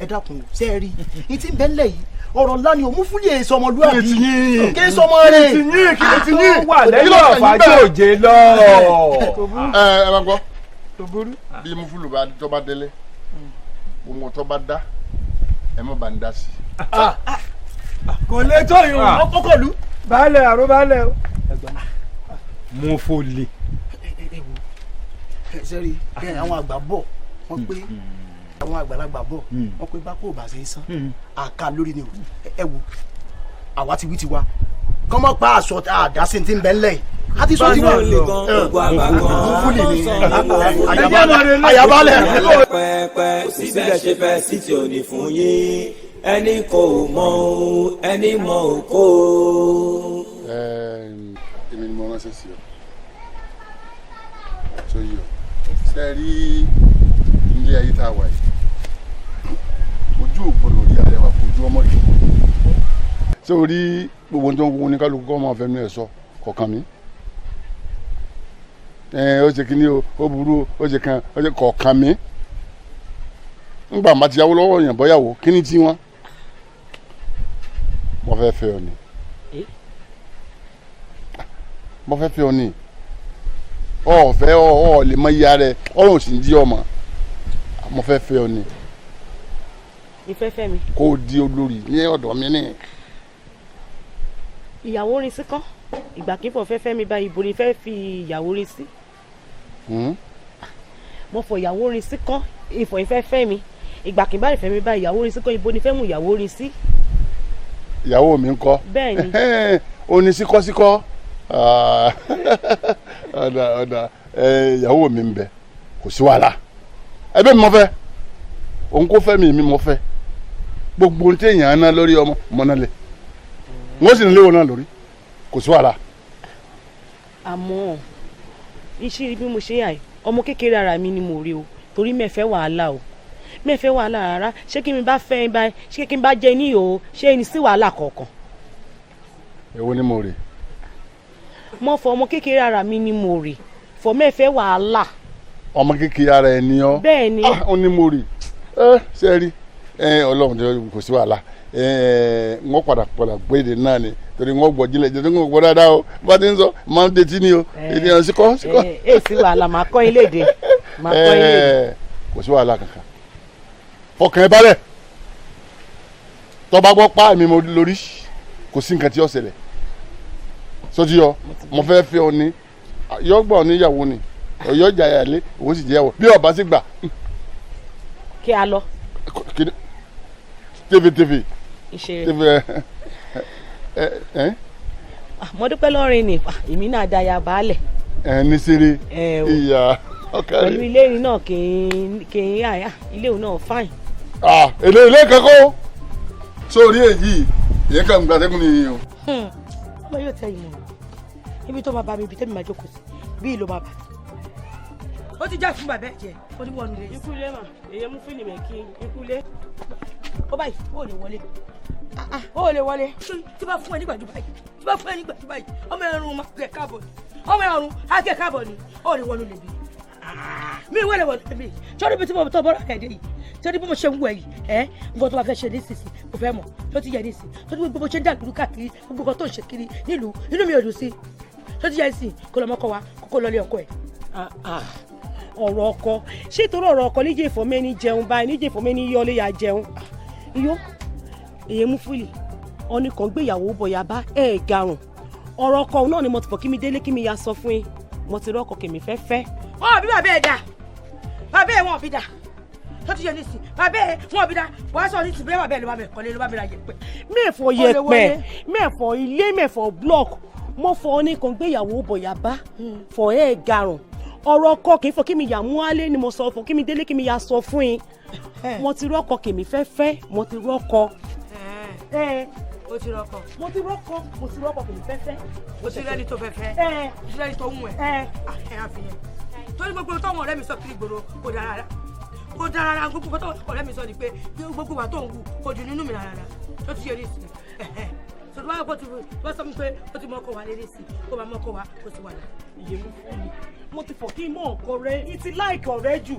ẹ dákun sẹ́ẹ̀rí ní tí ń bẹ́ ńlẹ̀ yìí ọ̀rọ̀ ńlá ni Mufulu yẹn sọmọ lúwàbí kí sọmọ rẹ̀ kí wà lẹ́yìn ọ̀fàjọ́ òjé lọ. ẹ máa gbọ́ bí Mufulu tó bá délé gbogbo tó bá dá ẹ má bá ń dá sí. kò lè tó yun. ọkọlù baálẹ̀ àrò baálẹ̀ o. mo fò lè. sẹ́rí àwọn àgbà bọ̀ wọ́n pé àwọn àgbàlagbà bọ̀ wọ́n pé bá kò bá ṣe é sán àká lórí ni o ẹ wo àwa ti wí tiwa kọ́mọ́ pa aṣọ àdásí ti ń bẹ́ ńlẹ̀ yìí a ti sọ tiwa fúlì ni ayabalẹ̀. pẹ́pẹ́ síbẹ̀ ṣe fẹ́ sí tí ò ní fún yín ẹni kò mọ ohun ẹni mọ òkò. èmi ni mo ránṣẹ́ sí ọ tó yí ọ ṣe rí ilé ayé tá a wà yìí ojú ò gbọdọ̀ rí arẹwà ojú ọmọ rẹ ṣé o rí gbogbo tó ń wo ní kálukú kọ́ máa fẹ́nu ẹ̀ sọ kọ̀ọ̀kan mi ó ṣe kíní o ó burú ó ṣe kan ó ṣe kọ̀ọ̀kan mi ńgbà má ti yáwó lọ́wọ́ yàn bọ́yàwó kíní tí wọ́n mo fẹ́ fẹ́ ọ ni mo fẹ́ fẹ́ ọ ni ọ̀fẹ́ ọ̀ lè mọ iye rẹ ọ̀run sì ń di ọmọ mo fẹ́ fẹ́ ọ ni. ìfẹ́fẹ́ mi. kó o di olórí ní ọ̀dọ̀ mi ní. ìyàwó orin sí kán ìgbà kí n fọ fẹ́fẹ́ mi báyìí ibo ni fẹ́ fi ìyàwó orin sí. mo fọ ìyàwó orin sí kán ìfọ̀ ìfẹ́fẹ́ mi ìgbà kí n bá ìfẹ́ mi báyìí ìyàwó orin sí kán ibo ni fẹ́ mú ìyàwó orin sí. ìyàwó mi ń kọ́. bẹ́ẹ̀ ni. oní síkọ́síkọ́ ọ̀dà ìyàwó mi ń bẹ kò sí wàhálà ẹbí mi mo fẹ́ òun kò fẹ́ mi mo fẹ́ gbogbo ohun tí èèyàn á ná lórí ọmọ náà lè wọ́n sì ń léwọ́ náà lórí kò sí wàhálà. àmọ́ iṣẹ́ bí mo ṣe yà ọmọ kékeré ara mi ni mo rí o torí mẹ́fẹ́ wàhálà o mẹ́fẹ́ wàhálà rárá ṣé kí mi bá fẹ́ báyìí ṣé kí n bá jẹ ní o ṣé ní sí wàhálà kọ̀ọ̀kan. èwo ni mo rí. mo fọ ọmọ kékeré ara mi ni mo rí fọ mẹ́fẹ́ wàhálà. ọmọ kékeré ara ẹ ní ọ. bẹ́ẹ̀ ni. ó ní mo rí ṣe rí ọlọ́run kò sí wàhálà wọ́n padà gbé èdè náà ni torí wọ́n gbọ́ jílẹ̀ jẹ́ tó ń gbọ́ dáadáa o bá ti ń sọ máa ń detí ni o èdè yẹn síkọ́. èsì wàhálà máa kọ́ ilé èdè máa kọ́ ilé èdè. kò sí wàhálà kankan ọkàn ẹ balẹ̀ tó bá gbọ́ pa mi mo lórí kò sí nǹkan tí ó ṣẹlẹ̀ sójú yọ mo fẹ́ fẹ́ ọ ní yọ gbà ọ níyàwó ni ọyọ jà yà lé òun sì jẹ́wọ́ bí ọba sì gbà. kí a lọ. tv. ìṣeré. mo dúpẹ́ lọ́rin ni èmi náà da ya baálẹ̀. ní sèré ìyá ọkàrí. pẹ̀lú ilé ìrìn náà kì í àyà ilé òun náà fáìn. ilé kankan sórí èyí ìyẹn kan gbàdẹ́kùn nìyí o. ọmọ yóò tẹ ìmọ̀ ibi tó máa bá mi ibi tẹ́mi máa jókòó sí bí ìlú máa bá. ó ti já fún bàbá ẹ̀ jẹ́ ó ní wọnú ilé. ikú ilé mà èyí mú fílì mẹ́ kí ikú ilé. ó báyìí ó lè wọlé ó lè wọlé. tí bá fún ẹ nígbàjú báyìí tí bá fún ẹ nígbàjú báyìí ọmọ ẹrùn máa kẹ káàbọ̀ ni ọmọ ẹrùn á kẹ káàbọ̀ ni ó lè wọnú lè bí. mi ì wọlé wọlé bí sọ́dọ̀ bí tí mo tọ́ bọ́rọ̀ ẹ̀dẹ́ yìí sọ́dọ̀ bí mo ṣe ń wọ̀ yìí nǹkan tó bá fẹ́ ṣe nísinsìnyí kò fẹ́ mọ̀ tó ti yẹ nísinsìnyí tó ti gbogbo ṣe ń dàgbùrú káàkiri gbogbo nǹkan tó ń ṣe kiri nílùú inú mi ò dùn sí tó ti yẹ sí kó lọ́mọ kọ́ wa kókó lọ́lé ọkọ ẹ̀. ọ̀rọ̀ ọkọ ṣé torí ọ̀rọ̀ ọkọ níjẹ́ ìfọ̀mẹ́ni jẹun báyìí níjẹ́ ìfọ̀mẹ́ni yọ́lé ya jẹun iyó èyí mú fúlì ọ̀nì kan gbéyàwó bọ̀yà bá ẹ̀ garùn ọ̀rọ̀ ọkọ náà ni mo ti fọ̀ kí mi délé kí mi ya sọ fún yín mo ti rọ́kọ̀ kèmí fẹ́ fẹ́. bí bàbá ẹ̀ dà bàbá ẹ̀ wọ́n bí dà tó ti yẹ ní sí bàbá ẹ̀ wọ́n bí dà wàá sọ ní tìbẹ́ bàbá ẹ̀ ló bá bẹ̀ kọ́lé ló bá bẹ̀ ra yẹpẹ̀. mẹ́fọ̀ yẹpẹ̀ mẹ́fọ̀ ilé mẹ́fọ̀ blọọkù mo fọ ọ̀nì kan gbéyàwó bọ̀yà bá fọ̀ ẹ̀ garùn ọ̀rọ̀ ọkọ kì í fọ kí mi yà mú alẹ́ ni mo sọ fún kí mi délé kí mi yà sọ fún yín mo ti rọ́kọ kèmí fẹ́ fẹ́ mo ti rọ́kọ. o ti rọ́kọ. mo ti rọ́kọ kèmí fẹ́ fẹ́. o ti rẹ́ni tó fẹ́ fẹ́. o ti rẹ́ni tó ń wẹ̀. àfihàn torí gbogbo táwọn ọ̀rẹ́ mi sọ kiri gbòòrò kò dára kò dára gbogbo táwọn ọ̀rẹ́ mi sọ ni pé gbogbo wa tó ń wù kò dùn nínú mi rárá tó ti yẹ ní ìsìn sọdọ báyọ̀ kó ti wọ́n sọ mi pé ó ti mọ ọkọ wa lélẹ̀ sí kó máa mọ ọkọ wa kó ti wà lá. ìyẹn mú fún mi mo ti fọ̀ kí n mọ ọkọ rẹ ìtì láìkì ọ̀rẹ́ jù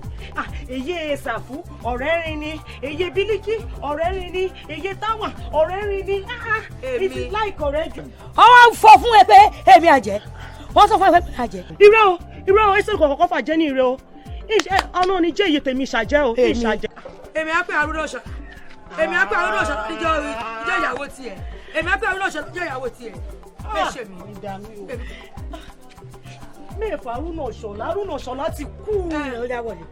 èyí ṣàfù ọ̀rẹ́ rin ni èyí bílíkì ọ̀rẹ́ rin ni èyí táwà ọ̀rẹ́ rin ni ìtì láìkì ọ̀rẹ́ jù. ọwọ́ fọ fún ẹ pé èmi àjẹ́ wọ́n sọ fún ẹ pé èmi àjẹ́. irọ́ o èsì kọ̀ọ̀kan fà jẹ́ ní ire o ọ̀nà ni jẹ́ iye tèmi ṣàjẹ́ o ìṣàjẹ́. èmi á pè arúgbó ṣá èmi á pẹ́ àwọn olóòṣọ́ níjọ́ ìyàwó tiẹ̀ èmi á pẹ́ àwọn olóòṣọ́ níjọ́ ìyàwó tiẹ̀ bẹ́ẹ̀ ṣe mi. mẹ́fà Arúnà Ṣọlá ti kú. ó dá wọlé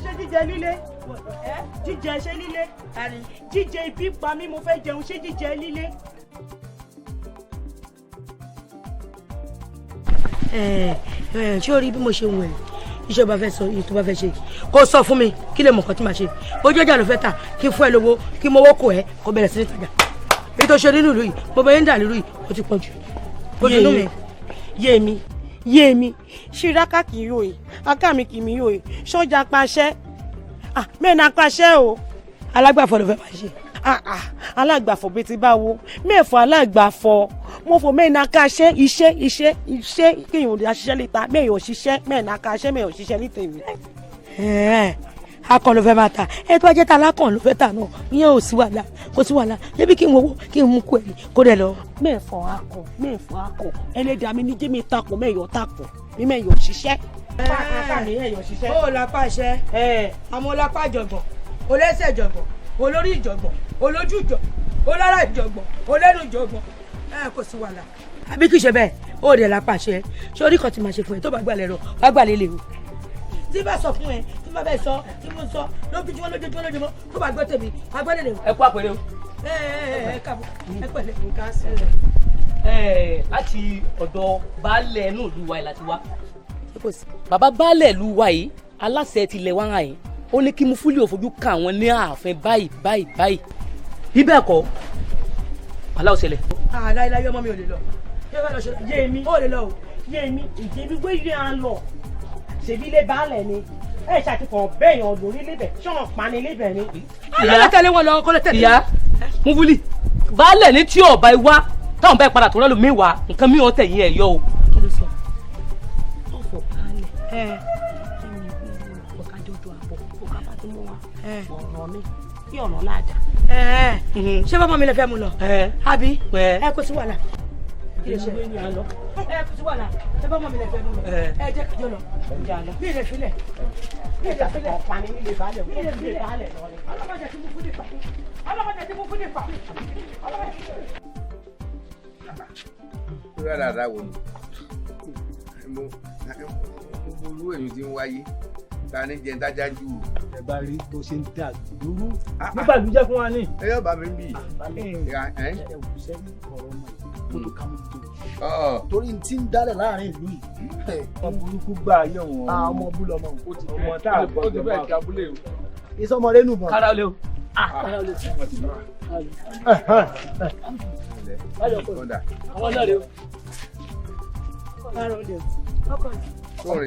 ṣé jíjẹ líle jíjẹ ṣé líle jíjẹ ibi pa mí mo fẹ́ jẹun ṣé jíjẹ líle. ṣé o rí bí mo ṣe wù ẹ́ iṣẹ́ bá fẹ́ sọ iye tó bá fẹ́ ṣe kó sọ fún mi kí lè mọ̀ nǹkan tí màá ṣe bójú ọjà ló fẹ́ tà kí fún ẹ lówó kí mo wọ́kọ̀ ẹ kó bẹ̀rẹ̀ sí ní tajà èyí tó ṣe nínú ìlú yìí mo bẹ yín dà lórí yìí ó ti pọ̀ jù bó ṣe nú mi. yé mi ṣíraka kì í yòòyè aká mi kì í yòòyè ṣọjà paṣẹ mẹ́ẹ̀nà paṣẹ o. alágbàfọ̀ ló fẹ́ máa ṣe. alágbàfọ̀ bíi ti báwo mẹ́ẹ̀fọ́ alágbàfọ̀ mo fò mẹ́ẹ̀nà kaṣẹ́ iṣẹ́ kéèyàn ò ṣiṣẹ́ níta mẹ́ẹ̀yàn ò ṣiṣẹ́ mẹ́ẹ̀nà kaṣẹ́ mẹ́ẹ̀yàn ò ṣiṣẹ́ ní tèmi. akọ ló fẹ́ máa ta ẹ tó bá jẹ́ ta alákàn ló fẹ́ tà náà ìyẹn ò sí wàhálà kò sí wàhálà débi kí n wọ́wọ́ kí n mú kú ẹ̀ kó dẹ̀ lọ. mẹ́ẹ̀fọ́ akọ ẹlẹ́dàá mi ní jẹ́ mi takùn mẹ́ẹ̀yàn takùn mi mẹ́ẹ̀yàn ò ṣiṣẹ́. ó lápá iṣẹ́ àmọ́ lápá ìjọ̀gbọ̀n olẹ́sẹ̀ ìjọ̀gbọ̀n olórí ìjọ̀gbọ̀n olójú ìjọ̀gbọ̀n olára ìjọ̀gbọ̀n olẹ́nu ìjọ̀gbọ̀n kò sí wàhálà. àbí kì í ṣe bẹ́ẹ̀ ó dẹ̀ lápá iṣẹ́ ṣé orí kan ti máa ṣe fún ẹ tó bá gbà lẹ́rọ wá gbà lélẹ̀ o. tí bá sọ fún ẹ tí bá bẹ́ẹ̀ sọ tí mo sọ lójoojúmọ́ tó bá gbọ́ tèmi wá gbà lélẹ̀ o. ẹ kú àpẹẹrẹ o. ẹ káàbọ̀ ẹ pẹ̀lẹ́ nǹkan sí láti ọ̀dọ̀ baálẹ̀ inú ìlú wa láti wá. bàbá baálẹ̀ ìlú wa yìí aláṣẹ tilẹ̀ wá hàn yìí ó ní kí Mufuli ò fojú kà wọ́n ní ààfin báyìí bíbẹ̀ kọ́ aláwọ̀ ṣẹlẹ̀. aláìláyé ọmọ mi ò lè lọ yé mi ó lè lọ o. yé mi ìdèbí gbé ilé à ń lọ ṣèbí ilé baálẹ̀ ni ẹ ṣàtìkọ̀ bẹ́ẹ̀yàn lórí lébẹ̀ ṣọ́n pa ni lébẹ̀ ni. ìyá tẹ̀lé wọn lọ kọ́lẹ́ tẹ̀lé. ìyá Mufuli baálẹ̀ ní tí ọba ìwá táwọn bẹ́ẹ̀ padà tó rẹ́ lómi wá nǹkan mi ò tẹ̀yìn ẹ̀ yọ o. kí ló sọ ọ̀fọ̀ baálẹ̀ ọ̀rọ̀ mi kí ọ̀nà láàjà. ṣé bàbá mi lè fẹ́ mu lọ. àbí kò sí wàhálà. ẹ kò sí wàhálà ṣé bàbá mi lè fẹ́ mu lọ. jẹ́ kájọ lọ. mi lè filẹ̀. mi lè filẹ̀. ọ̀pá ni mi lè balẹ̀. mi lè filẹ̀. ọlọ́mọdé tí mo fún ní pa. ọlọ́mọdé tí mo fún ní pa. lórí àdáadáa wo ni mo rú èyí tí ń wáyé ta ní jẹ dájá jù. ẹ bá rí bó ṣe ń dà lóru nígbà ló jẹ fún wa ní. ẹ yóò bá mi bì. ẹ wù sẹ́ni ọ̀rọ̀ ọmọ yìí kó tó ká mọ́ tó. torí n ti ń dálẹ̀ láàrin ìlú yìí. ọmọ burúkú gbà yẹ wọn. ọmọ bú lọmọ. ọmọ tá a gbọ́ jọba. ó ti bẹ́ẹ̀ kí abúlé o. ìsọmọ rẹ nù bọ̀. kára lé o. kára lé o. àwọn náà rè o.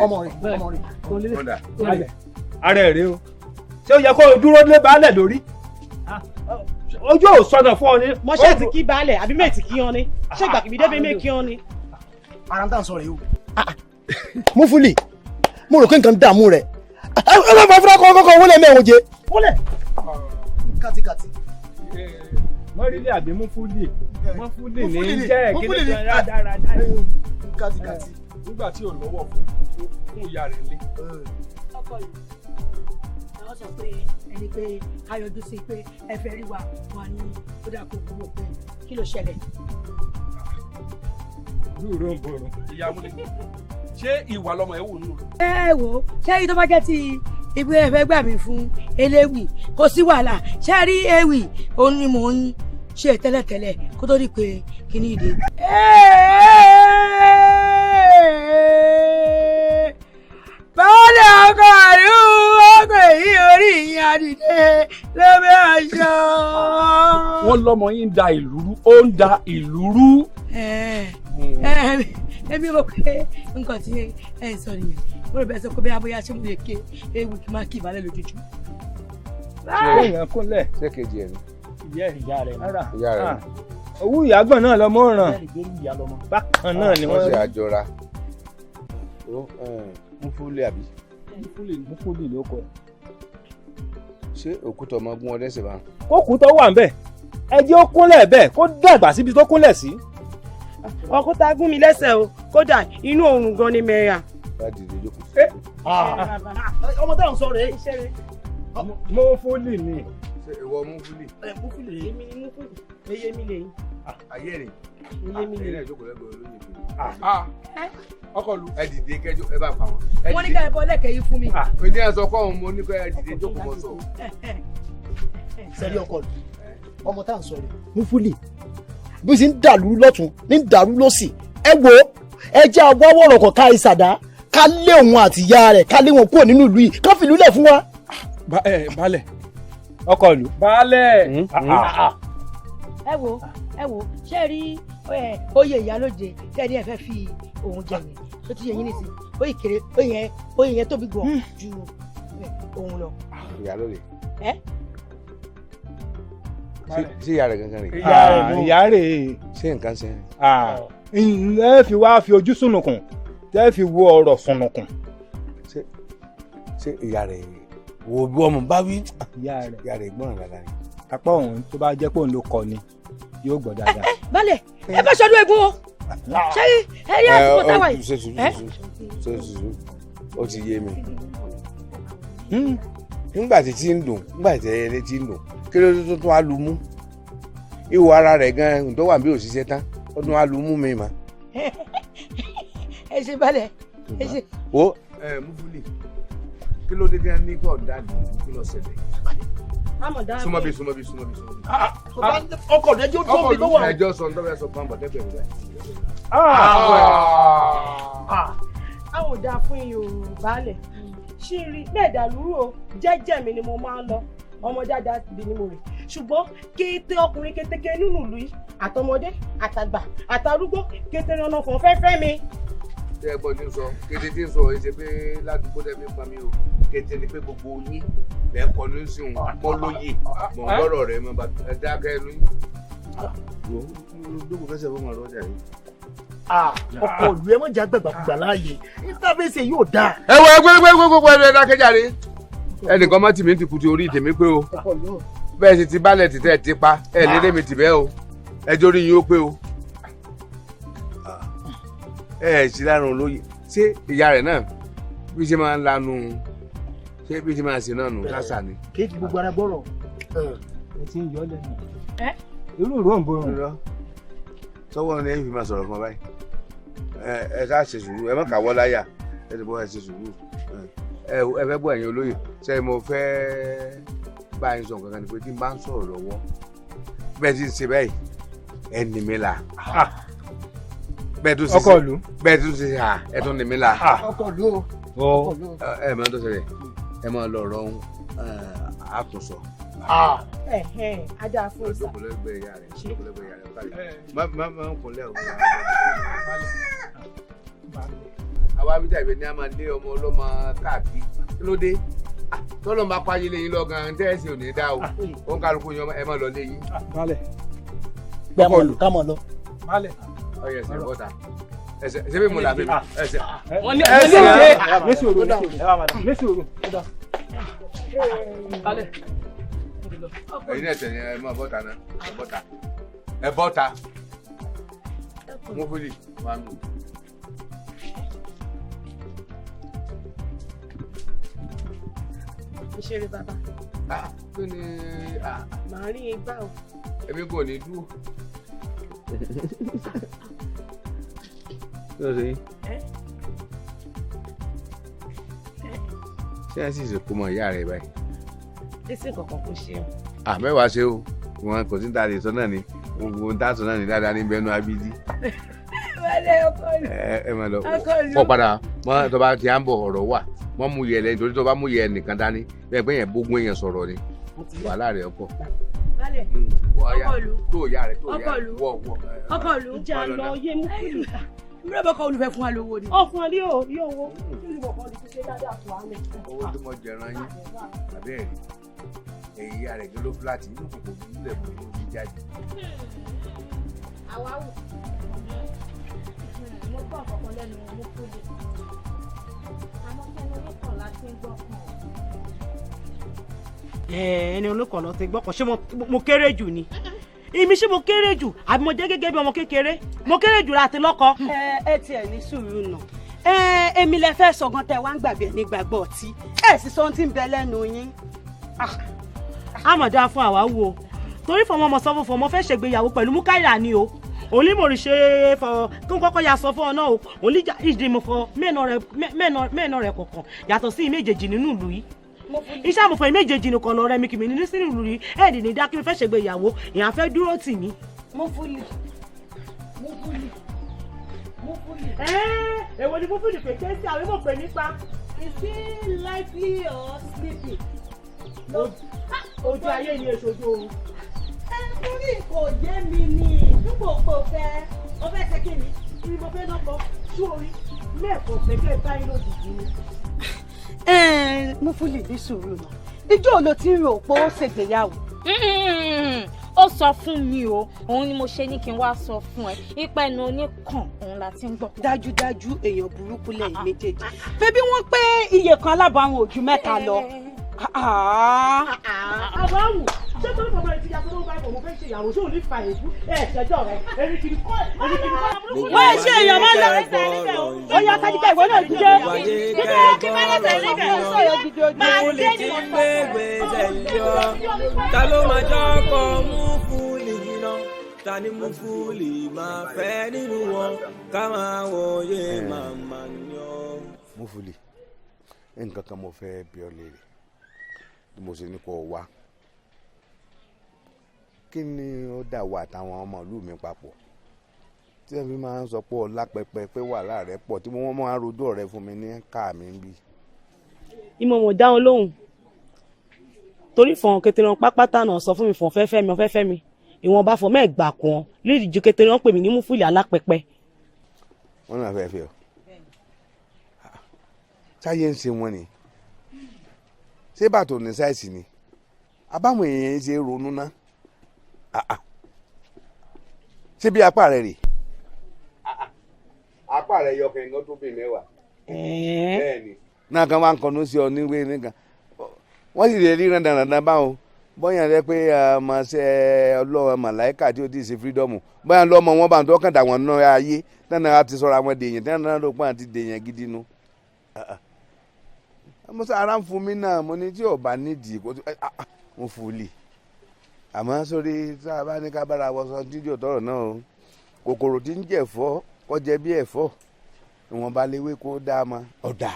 ọmọ rẹ. ara ẹ̀ rè o ṣé ó yẹ kó o dúró lé baálẹ̀ lórí ojú ò sọnà fún ọ ní. mọ́ṣẹ́ ti kí baálẹ̀ àbí mẹ́ẹ̀ ti kí ọ́n ni ṣé gbàgbé débi mẹ́ẹ̀ kí ọ́n ni. ara ń tà sọ rẹ o. Mufuli mo rò pé nǹkan dààmú rẹ ẹ bá fúnra kọ́kọ́ wọlé mẹ́wọ̀n jẹ wọlé. kàtìkàtì. mọ́rílẹ̀ àbí Mufuli Mufuli ní jẹ́ kíni kan rádaràdá. kàtìkàtì. nígbà tí ò lọ́wọ́ fún ìyá rẹ̀ lé. ọkọ yìí àwọn sọ pé ẹni pé ayọ̀dún sí pé ẹ fẹ́ rí wa wà ní ó dà kó kúrò pé kí ló ṣẹlẹ̀. dúró ń bọ̀rọ̀ ìyá múlẹ̀ ṣé ìwà lọmọ ẹ wò nù. ẹ wò ṣé èyí tó bá jẹ́ ti ibi ẹ̀fẹ́ gbà mí fún eléwì kò sí wàhálà ṣé rí ewì òun ni mò ń ṣe tẹ́lẹ̀tẹ́lẹ̀ kó tó di pé kíní ìdè. bọ́ọ̀lù ọkọ̀ àríwú ọkọ̀ èyí orí ìyìn àdìdé lóbi aṣọ. wọ́n lọ́mọ yín ń da ìlú rú ó ń da ìlú rú. èmi rò pé nǹkan tí ẹ ń sọ nìyẹn mo rò bẹ́ẹ̀ sọ pé bí abóyá ṣé mo lè ké ewu kí n máa kí ìbálẹ̀ lójoojúmọ́. ṣé èèyàn kúnlẹ̀. ṣé kejì ẹ̀ ni. ìyá rẹ̀ ìyá rẹ̀ ni. owó ìyàgbọ́n náà lọmọ ràn bákan náà ni wọ́n. wọ́n ṣe àjọra. Mufuli àbí. Mufuli ló kọ. ṣé òkúta ọmọ gún ọ lẹ́sẹ̀ bá. kókù tó wà ń bẹ̀ ẹ jẹ́ ó kúnlẹ̀ bẹ́ẹ̀ kó dàgbà síbi tó kúnlẹ̀ sí. òkúta gún mi lẹ́sẹ̀ o kódà inú oòrùn gan ni mẹ́ra. bá dìde jókòó. ọmọ táwọn sọ rèé mo fúlì ni. ìwọ mú fúlì. mú fúlì rèé mi ni mú fúlì eye mi lèyìn. ayé rè eye mi lèyìn. ẹ jókòó lẹ́gbẹ̀ẹ́ olóyè fún ọkọ lu ẹ dìde kẹjọ ẹ bá pa wọn. wọ́n ní ká ẹ bọ́ lẹ́kẹ̀ẹ́ yìí fún mi. ìdí ẹ sọ kọ́ ọ̀hún mo ní ká ẹ dìde jókòó mọ́ sọ. sẹ́rí ọkọ lu ọmọ tá à ń sọ rẹ̀ mú fúlì bí ó sì ń dàlú lọ́tún ní dàlú lọ́sì ẹ wo ẹ jẹ́ àwọ̀wọ̀rọ̀ kọ̀ ká ìsàdá ká lé òun àti ìyá rẹ̀ ká lé wọn kúrò nínú ìlú yìí ká fìlú lẹ̀ fún wa. baálẹ̀ ọkọ ìlú. baálẹ̀. ẹ wo ṣé rí oyè ìyálóde tẹ́ẹ̀rí ẹ fẹ́ fi òun jẹ yẹn tó ti yẹ yín nìsín oyè kéré oyè yẹn tóbi gan ju òun lọ. ìyálóde. ẹ. sí ìyá rẹ̀ gangan rè. ìyá rẹ̀. ṣé nǹkan ṣe. ẹ fi wá fi ojú sùnùkùn tẹ́ fi wo ọ̀rọ̀ sùnùkùn. ṣé ìyá rẹ̀ wo bí ọmọ bá wí. ìyá rẹ̀ gbọ́n dáadáa ni. apá òun tó bá jẹ́ pé òun ló kọ ni yóò gbọ́ dáadáa. balẹ̀ ẹ bá ṣọdún egun o ṣé ẹ rí àsìkò táwa yìí. ṣe sùúrù ó ti yé mi. nígbà tí ń dùn nígbà tí ẹyẹlé ti ń dùn kí ló tó tún á lu mú ìwọ ara rẹ̀ gan-an tó wà bí òṣìṣẹ́ tán ó tún á lu mú mi mà. ẹ ṣe balẹ̀ ẹ ṣe. o mú fúlì kí ló dé ní kó dáàbò kí ló ṣẹlẹ̀. súnmọ́ bí. ọkọ̀ ẹjọ́ tó bí lọ́wọ́. ẹjọ́ sọ ní sọ fún àbọ̀dẹ́gbẹ̀ rẹ̀. a ò dáa fún Yorùbá lẹ̀ ṣí rí bẹ́ẹ̀ dàlúrú o jẹ́jẹ́ mi ni mo máa ń lọ ọmọ dáadáa bí ni mo rè ṣùgbọ́n kété ọkùnrin kétéké nínú ìlú yìí àtọmọdé àtàgbà àtàrúgbó kété ní ọ̀nà fún fẹ́fẹ́ mi. ṣé ẹ gbọ́ ní sọ kété tí ń sọ èyí ṣe pé ládùúgbò tẹ̀mí pa mí o kété ni pé gbogbo yín bẹ́ẹ̀ kọ́ ní sí òun mọ́ lóye mọ̀ ń gbọ́dọ̀ rẹ̀ mọ́ ẹ dákẹ́ ẹnu yín. dókòó fẹsẹ̀ fún ọ̀rọ̀ ọjà yìí. ọkọ̀ ìlú ẹ mọ̀ jẹ́ àgbàgbà láàyè ìtàfẹ́sẹ̀ yóò dáa. ẹ wọ ẹgbẹ́ dákẹ́jáde ẹnìkan má tì mí ti kùtì orí tèmi pé o bẹ́ẹ̀ sì ti bálẹ̀ tìtẹ́ ti pa ẹ lédè mi tì bẹ́ẹ̀ o ẹjọ́ orí yín ó pé o. ẹ sì lárun olóye ṣé ìyá rẹ̀ náà bí ṣe máa ń lanu ṣé bí ṣe máa ń ṣe náà nù lásà ni. kéèkì gbogbo ara gbọ́rọ̀. ẹ ti ń yọ lẹ́nu. irú ìró ń borun. sọ́wọ́n ni ẹ fi máa sọ̀rọ̀ kan báyìí ẹ ṣáà ṣe sùúrù ẹ má kàwọ́ láyà ẹ ti bọ́ ẹ ṣe sùúrù ẹ fẹ́ gbọ́ ẹ̀yin olóyè ṣe mo fẹ́ bá yín sọ nǹkan kan ni pé tí n bá ń sọ̀rọ̀ lọ́wọ́ bẹ́ẹ̀ ti ń ṣe bẹ́ẹ̀ ẹ nì mí la bẹ́ẹ̀ tó ṣe hà ẹ tún nì mí la ẹ máa tó ṣẹlẹ̀ ẹ máa lọ ọ̀rọ̀ àtúnṣọ. ajá fún ìsà má ń kúnlẹ̀ o. àwa abíjà ìbẹ̀ ni a máa lé ọmọ ọlọ́mọ káàkiri kí ló dé tọ́lọ́ máa pààyè lẹ́yìn lọ́gàn tẹ́ẹ̀sì ò ní dá o ó ń kálukú yan ẹ máa lọ léyìn. balẹ̀ gbẹ́mọ̀ lù ká mọ̀ lọ. balẹ̀ ọyẹ ẹsẹ̀ bọ́ta ẹsẹ̀ ṣé bí mo là bí mi ẹsẹ̀. wọ́n ní ẹsẹ̀ mẹ́sòrò mẹ́sòrò. balẹ̀. ẹ̀yin náà tẹ̀lé ẹ máa bọ́ta náà ẹ bọ́ta mo fìlì wà mí. ìṣeré bàbá. kí ni. màá rí igbá o. èmi kò ní dúró. kí ló ṣe yín. ṣé ẹ sì ṣe kó mọ ìyá rẹ báyìí. lẹ́sìn kankan kò ṣe o. mẹ́wàá ṣe o wọn kò sí ní ta lè sọ náà ni gbogbo ní ta sọ náà ni dáadáa ní bẹnu abidi. ẹ máa lọ fọ padà mọ tó bá ti à ń bọ ọ̀rọ̀ wà mọ mú yẹ lẹ́yìn torí tó bá mú yẹ nìkan dání bẹ́ẹ̀ pé yẹn bógún èèyàn sọ̀rọ̀ ni wàhálà rẹ ọkọ. tó yá rẹ wọ. ọkọlù ìjà lọ yé mú kúlù. ìmúlẹ̀ bọ́kọ olùfẹ́ fún wa lówó ni. ọ̀fun alẹ́ o yóò wo kúlù bọ̀kọ olùfẹ́ ṣe dáadáa fún wa. owó tí mo jẹran yín àbẹ́ẹ̀ rí èyí ààrẹ gbé ló fúláàtì inú kòkò nílẹ̀ fún ìlú ti jáde. àwa wò mo gbọ́ ọ̀kọ̀ọ̀kan lẹ́nu mo kú lè àmọ́ kẹ́ni oníkan láti ń gbọ́ kan. ẹni olùkọ́ ti gbọ́ kan ṣé mo kéré jù ni èmi ṣé mo kéré jù àbí mo jẹ́ gẹ́gẹ́ bí ọmọ kékeré mo kéré jù láti lọ́kọ. ẹ tiẹ̀ ní sùúrù nà èmi lẹ fẹ́ sọ̀gan tẹ wá ń gbàgbé ní gbàgbọ́ ọtí ẹ sì sọ ohun tí ń bẹ lẹ́nu yín àmọ̀dá fún àwa wo torí fọmọ ọmọ sọ fún ọmọ fẹ́ ṣègbéyàwó pẹ̀lú Mukaila ni o òní mo rí ṣe fọ kí n kọ́kọ́ ya sọ fún ọ náà o òní ìdìmọ̀ fọ mẹ́ẹ̀nà rẹ̀ kọ̀ọ̀kan yàtọ̀ sí méjèèjì nínú ìlú yìí iṣẹ́ àmọ̀fọ̀ méjèèjì nìkan lọ rẹ mi kì mí nínú sínú ìlú yìí ẹ̀ẹ́dì ní dákí mi fẹ́ ṣègbéyàwó ìyàn fẹ́ dúró tì mí. Mufuli. Èwo ni Mufuli pé kéésì àwọn èèmọ̀ pè nípa. Is he lively or sleepy? Ojú ayé ni èso ojú oorun. Torí kò yé mi ni dípò kò fẹ́ ọ fẹ́ ṣe kí ni. Bí mo fẹ́ lọ́pọ̀ sórí lẹ́ẹ̀kan pẹ̀kẹ́ báyìí lójijì ni. Mufuli ní sùúrù náà. Ijó ló ti ń rò pé ó ṣègbéyàwó. Ó sọ fún mi o òun ni mo ṣe ní kí n wá sọ fún ẹ ipa ẹnu oníkàn òun la ti ń gbọ́. Dájúdájú èèyàn burúkú lẹ́yìn méjèèjì bébí wọ́n pé iye kan alábàárùn ojú mẹ́ta lọ. Àbáwù ṣé torí bàbá rẹ ti yàtọ̀ ló bá ìbọn mo fẹ́ ṣe ìyàwó ṣé ò ní fa èébú ṣẹjọ́ rẹ èmi kì í kọ́. wọ́n ṣe èèyàn máa ń lọ ó yá kájíkà ìwọ náà jíjẹ jíjẹ kí má lọ́sẹ̀ níbẹ̀ máa ń dé ní ta ló máa jọ́kọ̀ Mufuli iná ta ni Mufuli máa fẹ́ nínú wọn ká máa wòye màmá yan. Mufuli nǹkan kan mo fẹ́ bi ọ́ léèrè bí mo ṣe ní kó o wá kí ni ó dà wá àtàwọn ọmọ ìlú mi papọ̀ tí ẹ fi máa ń sọ pé ọlá pẹpẹ pé wàhálà rẹ pọ̀ tí wọ́n máa ń rojọ́ rẹ fún mi ní káà mi ń bí. ìmọ̀ mọ̀ dáhùn lóhùn torí fọ̀n kékeré pápátá náà sọ fún mi fọ̀n fẹ́fẹ́ mi ìwọ̀n bá fọ mẹ́ẹ̀gbà kan lédi ju kékeré wọn pè mí ní Mufuli alápẹpẹ. wọ́n náà fẹ́ fi ọ́ sáyé ń ṣe wọn ni ṣé bàtò ní sáìsì ni abáwọn èèyàn ṣe ronú ná ṣé bí apá rẹ rè apá rẹ yọ kẹ̀kẹ́ tó bè mẹ́wàá bẹ́ẹ̀ni náà kan wá ń kọnu sí ọ níwé nìkan wọ́n sì lè rí dandandan báwọn bọ́yàn rẹ pé ọmọ ṣe ọlọ́wọ́ màláìka tí ó ti ṣe fírídọ́ọ̀mù bọ́yàn lọ́mọ wọn bá ń tọ́kàn dà wọ́n náà ayé dáná ti sọ̀rọ̀ àwọn dèèyàn dáná ló pọ́n àti dèèyàn gidi nu. mo sọ ara ń fún mi náà mo ní tí ọba nídìí kó tó Mufuli àmọ́ sórí tá a bá ní ká bára wọ sọ dídí òtọ́rọ̀ náà o kòkòrò tí ń jẹ ẹ̀fọ́ kó jẹ bí ẹ̀fọ́ ìwọ̀n bá léwé kó dáa ma ọ̀dà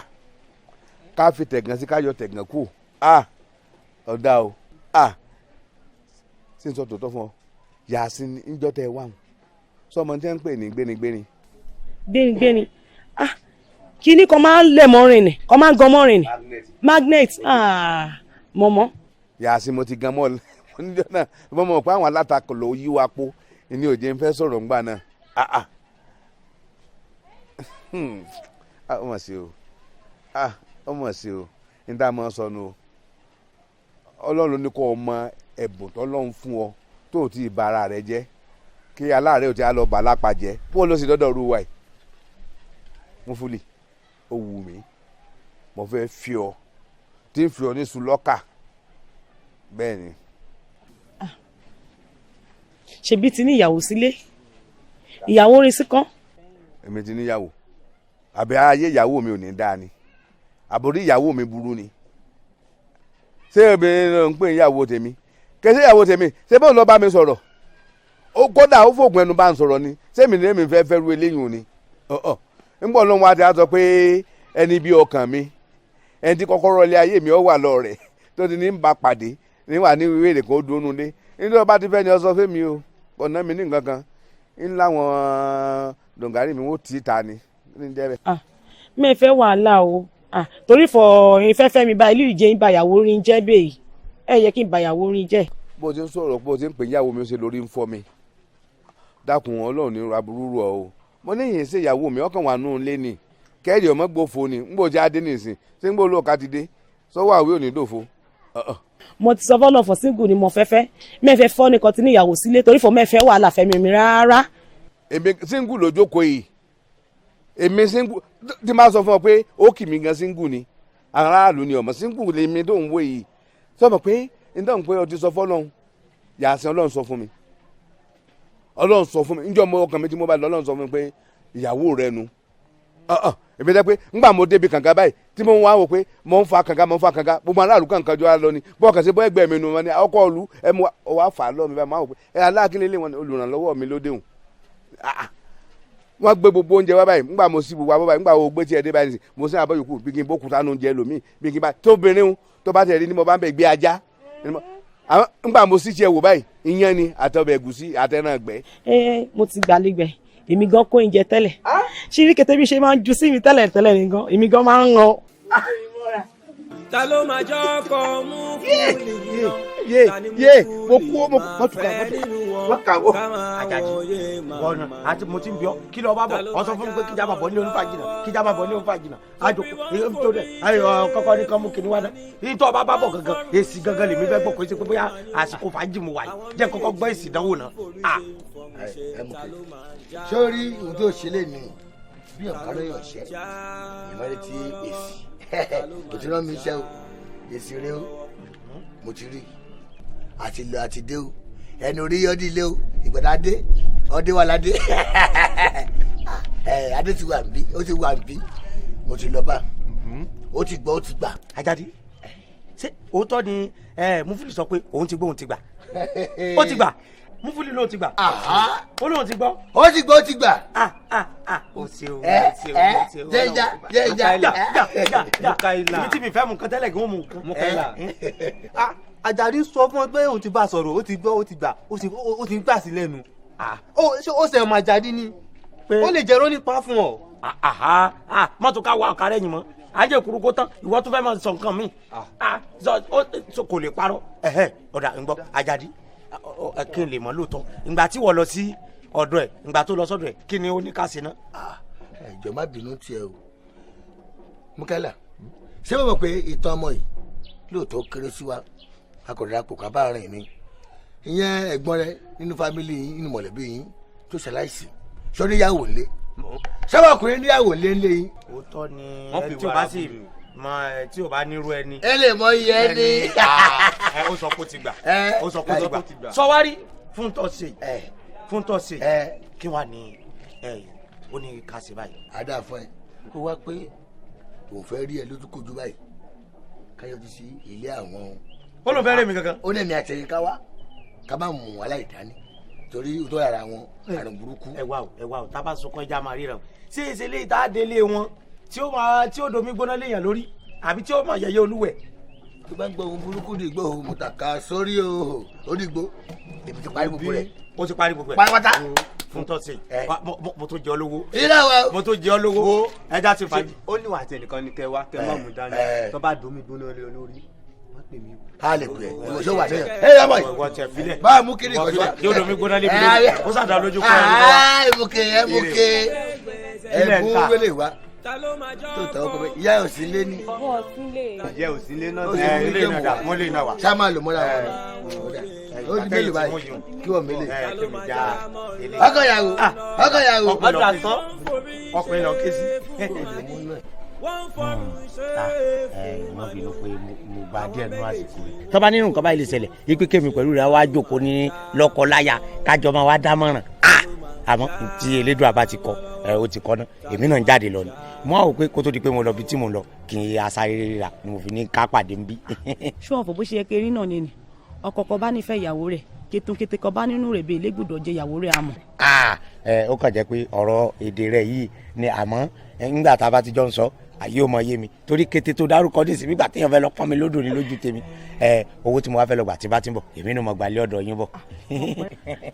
ká fi tẹ̀gàn sí ká yọ tẹ̀gàn kù ọ̀dà o ṣé n sọ tòótọ́ fún ọ yàásí níjọ́ tẹ wá wọn sọmọ tí wọ́n ń pè ní gbénigbéni. gbénigbéni kíní kan máa ń lẹ̀ mọ́rin ni kan máa ń gan mọ́rin ni magnet mọ̀mọ́. yàásí mo ti gan mọ́ níjọ́ náà mo mọ̀ pé àwọn alátakò ló yí wa po ní òjé ń fẹ́ sọ̀rọ̀ ńgbà náà ọmọ sí o ọmọ sí o ní tá a mọ̀ sọnù o ọlọ́run ní kó o mọ ẹ̀bùn tọ́lọ́run fún ọ tó o ti bà ara rẹ jẹ́ kí aláàárẹ̀ ò ti á lọ bà lápá jẹ́ bó ló sì dọ́dọ̀ ru wa yìí Mufuli ó wù mí mo fẹ́ fi ọ tí ń fi ọ ní sùlọ́kà bẹ́ẹ̀ ni. ṣebí ti ní ìyàwó sílé ìyàwó orin sí kan. èmi ti níyàwó àbí ayé ìyàwó mi ò ní dáa ni àbórí ìyàwó mi burú ni ṣé obìnrin ń pè ìyàwó tèmi kẹsí ìyàwó tèmi ṣé bóun lọ bá mi sọ̀rọ̀ ó kódà ó fògùn ẹnu bá ń sọ̀rọ̀ ni sẹ́mi ní èmi fẹ́ ru eléyìí òní ńgbọ́n lóun wá ti á sọ pé ẹni bí ọkàn mi ẹni tí kọ́kọ́rọ́ ilé ayé mi ó wà lọ rẹ̀ tó ti ní ń bá pàdé níwà ní ìwé èrè kan ó dúró nulẹ̀ nítorí ọba ti fẹ́ ni ọ sọ fún mi o ọ̀nà mi ní nǹkan kan ń láwọn dòǹgárì mi wọ́n ti ta ni ní jẹ́ bẹ́ẹ̀. mi fẹ́ wàhálà o torí fọ ìfẹ́fẹ́ mi báyìí lílì jẹ́ ń ba ìyàwó rin jẹ́ bẹ́ẹ̀ ẹ yẹ kí n ba ìyàwó rin jẹ́. bó o ti ń sọ̀rọ̀ bó o ti ń pè ìyàwó mi ó ṣe lórí ń fọ́ mi dákun ọlọ́run ní aburú rọ o mo ní yìí ṣe ìyàwó mi ọkàn wà nù lé ni kẹ́ẹ̀dì ọmọ gbófo ni ń bò jẹ́ adé nìsín ṣé ń gbó lóòka ti dé sọ́wọ́ àwé òní dòfo. mo ti sọ fọ́nà fọ́ síngù ni mo fẹ́fẹ́ mẹ́fẹ́ fọ́ ni kan ti ní ìyàwó sílé torí fọ́ mẹ́fẹ́ wàhálà fẹ́mi mi rárá. èmi síngù ló jókòó yìí èmi síngù tí máa sọ fún ọ pé ó kì mí gan síngù ni aráàlú ni ọmọ síngù lèmi tó ń wò yìí sọmọ pé nítorí pé o ti sọ fọ́lọ́hún yàtọ̀ ọlọ́run sọ fún mi ọlọ́run sọ fún mi níjọ́ mo ọkàn mi tí mo bá lọ ọlọ́run sọ fún mi pé ìyàwó rẹ nu èmi dẹ́ pé ńgbà mo débi kànga báyìí tí mo ń wá wò pé mo ń fa kànga gbogbo aráàlú kànga jọ lọ ni bọ́ọ̀ kàn sí bọ́ ẹgbẹ́ mi nù wọn ni ọkọ̀ ọ̀lú ẹ mú wa fà á lọ mi báyìí mo wá wò pé ẹ aláàkílẹ̀ lé wọn olùrànlọ́wọ́ mi lóde hùn wọ́n gbé gbogbo oúnjẹ wá báyìí ńgbà mo sí gbogbo abọ́ báyìí ńgbà wo gbé tiẹ̀ dé báyìí mo sí àbọ̀ yòókù bí kí n bó kúta nù jẹ lómi bí kí n bá tó bìnrin tó bá tẹ̀ rí ni mo bá ń bẹ̀ gbé ajá ńgbà mo sí tiẹ̀ wò báyìí iyán ni àtọbẹ̀ ẹ̀gúsí àtẹ̀ràn gbẹ́. mo ti gbàlejò èmi gan kó oúnjẹ tẹ́lẹ̀ ṣírí kété bí ṣe máa ń ju sí mi tẹ́lẹ̀ nìgan èmi gan máa ń ràn. ta ló máa jọ ọkọ mú fún mo kú ó mo tùkà wọ́n kà ó Àjàdí wọ́n àti mo ti ń bí ọ kí lọ bá bọ̀ ọ sọ fún mi pé kíjà máa bọ̀ ní onífàjìnà àjòkó èyí tó dẹ̀ kọ́kọ́ ní kán mú kíní wá náà èyí tó bá bọ̀ gangan èsì gangan lèmi fẹ́ gbọ́ kó ṣe pé bóyá àsìkò fàájì mo wà yìí jẹ́ kọ́kọ́ gbọ́ èsì ìdánwò náà. sórí ohun tó ṣe lè ní bí ọ̀kan lóyún ọ̀ṣẹ́ ìmọ̀lẹ́ ti èsì kò tí rán mi iṣẹ́ o èsì rẹ o mo ti rí àti lọ àti dé o ẹni orí yọdí ilé o ìgbàdá dé ọdẹ wà ládé adé ti wà nbí ó ti wà nbí mo ti lọ bá ó ti gbọ́ ó ti gbà. Àjàdí ṣé òótọ́ ni Mufili sọ pé òun ti gbọ́ òun ti gbà ó ti gbà Mufili ló ti gbà ó lóun ti gbọ́ ó ti gbọ́ ó ti gbà. o ṣeun jẹjà ibi tí mi fẹ́ mu nǹkan tẹ́lẹ̀ gan mu nǹkan. Àjàdí sọ fún ọ pé òun ti bá a sọ̀rọ̀ ó ti gbọ́ ó ti gbà ó ti gbà sí lẹ́nu ó ṣe ọmọ Àjàdí ni ó lè jẹ́ rónípa fún ọ. mọ́tò ká wa ọ̀kà rẹ̀ yìí mọ́ ajé kúrúkú tán ìwọ tó fẹ́ máa sọ nǹkan mi kò lè parọ́ ọ̀dà ń gbọ́ Àjàdí kí n lè mọ̀ lóòótọ́ ìgbà tí wọ́n lọ sí ọ̀dọ̀ ẹ̀ ìgbà tó lọ sọ́dọ̀ ẹ̀ kí ni ó ní ká ṣe náà. ẹjọ má bínú tiẹ̀ o Mukaila ṣé mo mọ̀ pé ìtàn ọmọ yìí lóòótọ́ kéré sí wa akọ̀dọ̀ àpò kábà rìn ni ìyẹn ẹ̀gbọ́n rẹ nínú fámìlì yín nínú mọ̀lẹ́bí yín tó ṣaláìsí sọ níyàwó lé sábà ọkùnrin níyàwó lé ńlé yín. òótọ́ ni tí o bá sì mọ tí o bá nírú ẹni. ẹ lè mọ iye ẹni. ó sọ kó ti gbà ó sọ kó ti gbà sọwárí fún tọ́sí kí wàá ní ó ní ká sí báyìí. àdá fún ẹ kó wá pé òun fẹ́ rí ẹ lójúkojú báyìí káyọ̀dé sí ilé àwọn. ó lọ fẹ́ rẹ̀ mí gangan. ó ní ẹ̀mí àtẹ̀yìn ká wá ká má mú aláìdání torí ìtọ́ yàrá wọn àrùn burúkú. ẹ wá o tábà sunkún ẹja máa ríra o ṣé èsì lè tá a délé wọn tí ó domi gbóná léèyàn lórí àbí tí ó máa yẹyẹ olúwẹ̀. tó bá ń gbọ́ ohun burúkú ní ìgbọ́ ohun mùtàkà sórí o onígbó èmi ti parí gbogbo rẹ̀. ó ti parí gbogbo rẹ̀. pátápátá. fún tọ́sí mo tó jẹ ọ lówó. ìlà wa mo tó jẹ ọ lówó ẹja ti fàájì. ó ní wàá tẹnìkan ní kẹ wá kẹ má mú dání tó bá domi gbóná lé olórí má pè mí. a lè pè é ìwòsàn wà sẹ́yìn. ẹ yà bọ̀ yìí bá a mú kiri ìkọ̀jọ́. yóò domi gbóná lé mi lórí ó sàdá lójú kọ́ ẹ mú wẹlé wa tó tẹ ọkọ bẹ ìyá ò sí lé ní. ìyá ò sí lé náà. ilé náà dà mọ́ lé náà wà. sá máa lò mọ́ra wọn. ó di mélòó báyìí kí wọ́n mélòó. ọkọ yàwó ọdún àtọ́ ọkùnrin lọ ké sí. wọ́n bínú pé mo gba díẹ̀ nínú àsìkò rẹ̀. tọ́ba nínú nǹkan báyìí lè ṣẹlẹ̀ ipe kémi pẹ̀lú rẹ̀ wá jókòó ní lọ́kọ-láya kájọ máa wá dámọ̀ràn àmọ́ tí elédùn àbá ti kọ ó ti kọ náà èmi náà ń jáde lọ ni mo á wò pé kó tó di pé mo lọ bí tí mo lọ kì í asáré rírà ni mo fi ní ká pàdé ń bí. ṣé ọ̀fọ̀ bó ṣe yẹ kí erin náà ni ọkọ kan bá nífẹ̀ẹ́ ìyàwó rẹ̀ kétékété kan bá nínú rẹ̀ bí elégbùdọ̀ jẹ ìyàwó rẹ̀ àmọ́. ó kàn jẹ́ pé ọ̀rọ̀ èdè rẹ̀ yìí ni àmọ́ nígbà tá a bá ti jọ ń sọ àyè ò mọ yé mi torí kété tó dárúkọ ní ìsìn nígbà téèyàn fẹ́ lọ pọ́n mi lódò ní lójú tèmi owó tí mo wá fẹ́ lọ gbà tí bá ti ń bọ̀ èmi náà mo gbà lé ọ̀dọ̀ yín bọ̀.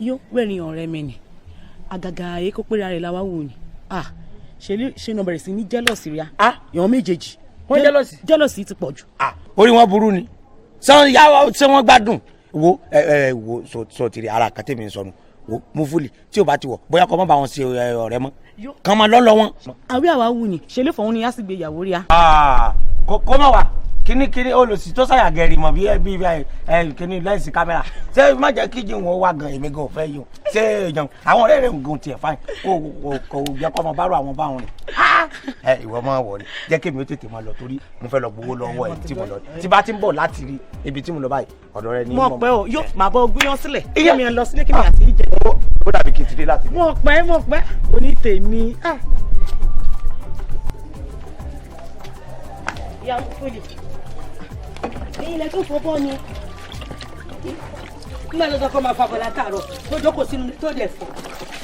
yóò wẹ̀rin ọ̀rẹ́ mi ni àgàgà èkó pera rẹ̀ la wá wò ni ṣe ní ọbẹ̀rẹ̀ sí ní jẹ́lọ̀sì rí a ìwọ̀n méjèèjì wọ́n jẹ́lọ̀sì ti pọ̀ jù. orí wọn burú ni ṣé wọ́n gbádùn wo sọ tìrì ara kan tèmi ń sọnù wo Mufuli tí o bá ti wọ̀ bóyá kọ́ mọ́ bá wọn ṣe ọ̀rẹ́ mọ́ kàn máa lọ́lọ́ wọn. àwí àwa wù ní ṣe lè fọ̀hún ni yá sì gbé ìyàwó rí a. kọ́ mọ̀ wá kíní olùsí tó ṣàyà gẹ̀rì mọ̀ bí kíní lẹ́sìn kámẹ́rà ṣé má jẹ́ kí jíun wá gan èmi gan ò fẹ́ yìí o ṣé èèyàn àwọn ọ̀rẹ́ rẹ̀ gan tiẹ̀ fáyìn kò yẹ kọ́ mọ bá rò àwọn báwọn rìn. ìwọ máa wọ̀ ni jẹ́ kí èmi ó tètè máa lọ torí mo fẹ́ lọ gbowó lọ́wọ́ ẹ̀ tí mo lọ tí bá ti ń bọ̀ láti rí ibi tí mo lọ báyìí ọ̀dọ̀ rẹ ní. mo pẹ́ o yóò máa bọ́ gbéyàn sílẹ̀ kí mi lọ sílé kí mi àti ìjẹ. ó dàbí kí n ti dé láti. mo pẹ́ oní tèmi. ìyá fúlì ẹ̀yin ilẹ̀ tó fọ́ ni nígbà tó sọ kọ́ máa fàbọ̀ látàárọ̀ tó jókòó sínú tó dẹ̀ fọ́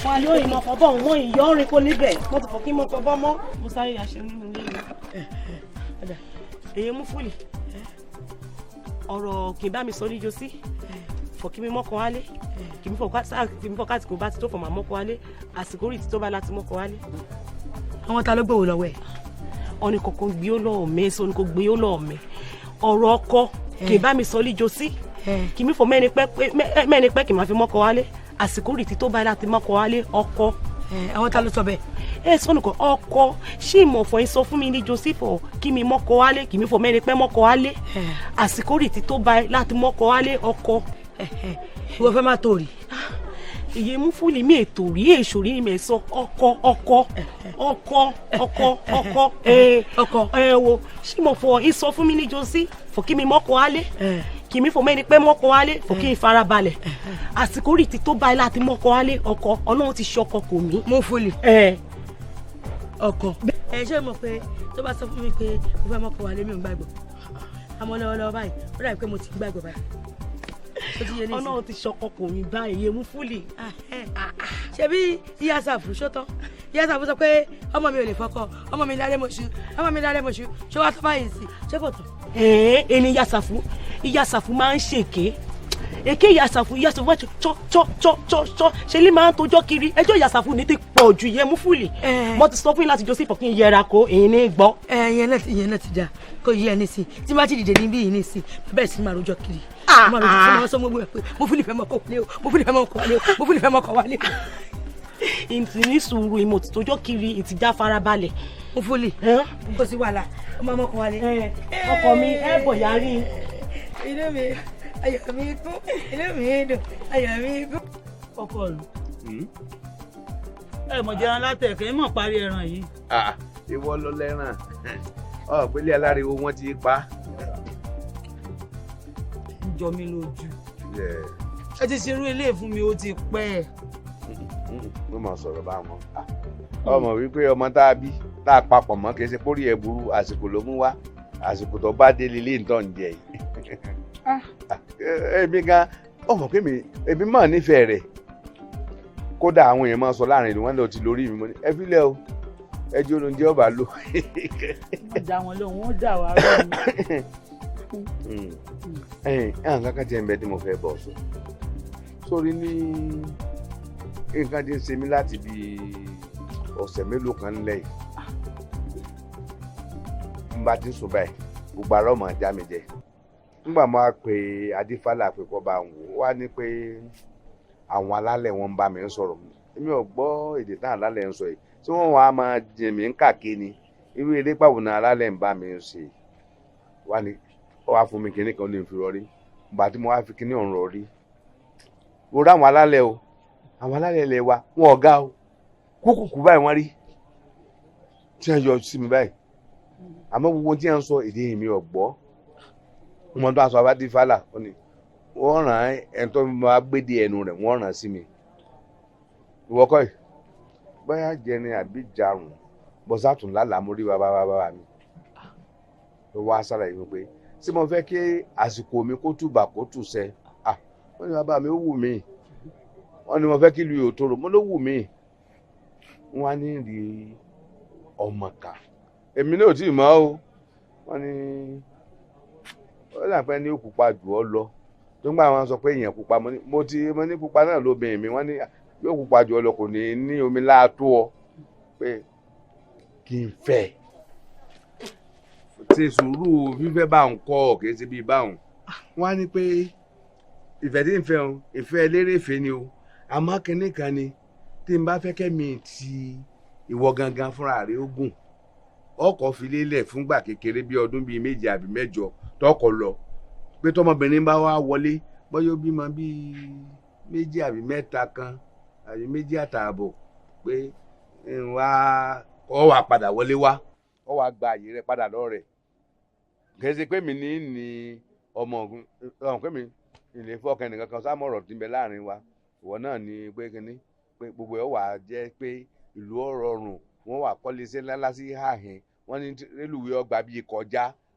wọn yóò ìmọ̀ fọ́bọ̀ wọn ìyọ́ orin kó níbẹ̀ mo ti fọ́ kí mo fọ́bọ́ mọ́ mo sáré àṣẹ nínú ilé mi. èyí mú fúlì ọ̀rọ̀ kì í bá mi sọ níjó sí fọ̀ kí mi mọ́kàn wálé kì í fọ̀ káàtì kò bá ti tó fọ̀ máa mọ́kàn wálé àsìkò rí ti tó bá láti mọ́kàn wálé. àwọn ta ló gbòòwò lọ́wọ́ ẹ̀. ọ̀nì kọ̀ọ̀kan gbé ó lọ́ọ̀ mẹ́ sọ ni kò gbé ó lọ́ọ̀ mẹ́ ọ̀rọ̀ ọkọ kì í bá mi sọ níjó sí kì í mi fọ̀ mẹ́ni pẹ́ kì í máa fi mọ́kàn wálé àsìkò rí ti tó bá láti mọ́kàn wálé ọkọ. àwọn ta ló sọ bẹ́ẹ̀. sọ́nù kan ọkọ ṣé ìmọ̀fọ̀ yín sọ fún mi ní Joseph kí mi mọ́kọ wálé kí mi fọ mẹ́rin pẹ́ mọ́kọ wálé àsìkò rì tí tó bá láti mọ́kọ wálé ọkọ. ìwọ fẹ́ máa tó rí. ìyẹn mú fúlì mi ètò rí èso rí mi sọ ọkọ wo ṣé ìmọ̀fọ̀ yín sọ fún mi ní Joseph fọ kí mi mọ́kọ wálé kì mí fọ mẹ́rin pẹ́ mọ́kọ wálé fọ kí n farabalẹ̀ àsìkò rì tí tó bá láti mọ́kọ wálé ọkọ Ọlọ́run ti ṣe ọkọ kò mí. mú fúlì. ọkọ ṣé mo pé tó bá sọ fún mi pé mo fẹ́ mọ́kọ wálé mi ò gbàgbọ́ àmọ́ lọ́wọ́lọ́wọ́ báyìí ó dàbí pé mo ti gbàgbọ́ báyìí. Ọlọ́run ti ṣọkọ kò mí báyìí mú fúlì. ṣebí ìyá Sàfù ṣótán ìyá Sàfù sọ pé ọmọ mi ò lè fọkọ ọmọ mi lálẹ́ mọ̀ṣú ṣé wàá tó báyìí sí ṣé kò tán. ẹni ìyá Sàfù máa ń ṣèké èké ìyá Sàfù wá tọ́ ṣe lè máa ń tojọ́ kiri ẹjọ́ ìyá Sàfù ní ti pọ̀ ju ìyẹn mú fúlì mo ti sọ fún yín láti Joseph kí n yẹra kó èyí ní gbọ́. ìyẹn náà ti dà kó yí ẹni sí tí má ti dìde níbí yìí ní sí bẹ́ẹ̀ sì máa rojọ́ kiri mo fúlì fẹ́ mọ́kọ wálé o mo fúlì fẹ́ mọ́kọ wálé o. ìtì ní sùúrù ìmọ̀ tí tojọ́ kiri ìtìjà farabalẹ̀ mo fúlì kó sí wàhálà ó máa mọ́kọ wálé. ọkọ mi ẹ bọ̀ yarí. inú mi ayọ̀ mi kún inú mi dùn ayọ̀ mi kún. ọkọ rẹ ẹ mọ̀ jẹran látẹ̀kẹ́ mọ̀ parí ẹran yìí. ìwọ ló lẹ́ràn pẹ̀lú aláriwo wọn ti pa. ń jọ mí lójú ẹ ti ṣerú ilé fún mi ó ti pẹ́. mo máa sọ̀rọ̀ bá wọn ọmọ wípé ọmọ tá a bí tá a papọ̀ mọ́ kì í ṣe pórí ẹ̀ burú àsìkò ló mú wá àsìkò tó bá délé ilé ìtọ́ ń jẹ yìí. èmi gan ọmọ pé èmi máa nífẹ̀ẹ́ rẹ̀ kódà àwọn èèyàn máa sọ láàrin ìlú wọn lọ ti lórí mi mo ní ẹ fílẹ̀ o ẹjọ́ ló ń jẹ́ ọba lò. dá wọn lóhùn wọn dà wá rọ mi. àwọn kankan tí ẹ ń bẹ tí mo fẹ́ bọ̀ sọ sórí ní nǹkan tí ń ṣe mí láti bí ọ̀sẹ̀ mélòó kan nílẹ̀ yìí n bá ti sùn báyìí gbogbo àárọ̀ máa já mi jẹ nígbà máa pe adífálà pé kọ́ bá ń wò wá ní pé àwọn alálẹ̀ wọn ń bá mi sọ̀rọ̀ èmi ò gbọ́ èdè táwọn alálẹ̀ ń sọ yìí tí wọ́n wàá máa jẹ mí ń kàké ni irú eré pàwọ̀ náà alálẹ̀ ń bá mi ṣe wá ní ó wá fún mi kinní kan ní ìfi rọrí ìgbà tí mo wá fi kinní ọ̀hún rọrí mo rí àwọn alálẹ̀ o àwọn alálẹ̀ ilẹ̀ wa wọn ọ̀gá o kúkúkú báyìí wọ́n rí tí wọ́n yọ sí mi báyìí àmọ́ gbogbo tí wọ́n sọ èdè mi ò gbọ́ wọn tó aṣọ abádífálà wọ́n ràn ẹni tó máa gbédè ẹnu rẹ̀ wọ́n ràn sí mi ìwọ́kọ̀ yìí báyà jẹni àbí jarun bọ́sàtún lálàá mo rí bàbá mi ló wá sára yìí pé tí mo fẹ́ kí àsìkò mi kó túbà kó tù sẹ́ wọ́n ní bàbá mi ó wù mí wọ́n ní mo fẹ́ kí lu yòótọ́rọ̀ mo ló wù mí wọ́n á ní rí ọmọ kan èmi náà ò tí ì mọ̀ o wọ́n ní ó dàpẹ́ ní òkùpa jù ọ́ lọ tó ń gbà wọn sọ pé èèyàn pupa mo ní pupa náà lóbìnrin mi wọ́n ní yóò pupa jù ọ́ lọ kò ní ní omi láàtó ọ pé kí n fẹ́ ṣe sùúrù fífẹ́ bá ń kọ́ kì í ṣe bíi báwọn wọ́n á ní pé ìfẹ́ tí ń fẹ́ o ìfẹ́ elérèfé ni o àmọ́ kínní kan ni tí n bá fẹ́ kẹ́mi ti ìwọ gangan fúnra rẹ̀ ó gùn ọkọ̀ fi lélẹ̀ fúngbà kékeré bíi ọdún bíi 7 àbí 8 tọkọ lọ pé tọmọbìnrin bá wá wọlé bọ́yọ́ bímọ bíi 2 àbí 3 kan àbí 2 àtààbọ̀ pé ọ wà padà wọlé wá ọ wà gba àyè rẹ padà lọ́rẹ̀ kì í ṣe pé mi ní ọmọ ọ̀hún pé mi ìlẹ̀ fọ́ọ̀kẹ́ nìkan kan sáà mọ̀rọ̀ tí ń bẹ láàrin wa ìwọ náà ni pé kínní pé gbogbo ẹ̀ wà jẹ́ pé ìlú ọ̀rọ̀rùn wọ́n wà kọ́lé iṣẹ́ ńlá sí àhìn wọ́n ní rélùwé ọgbà bíi kọjá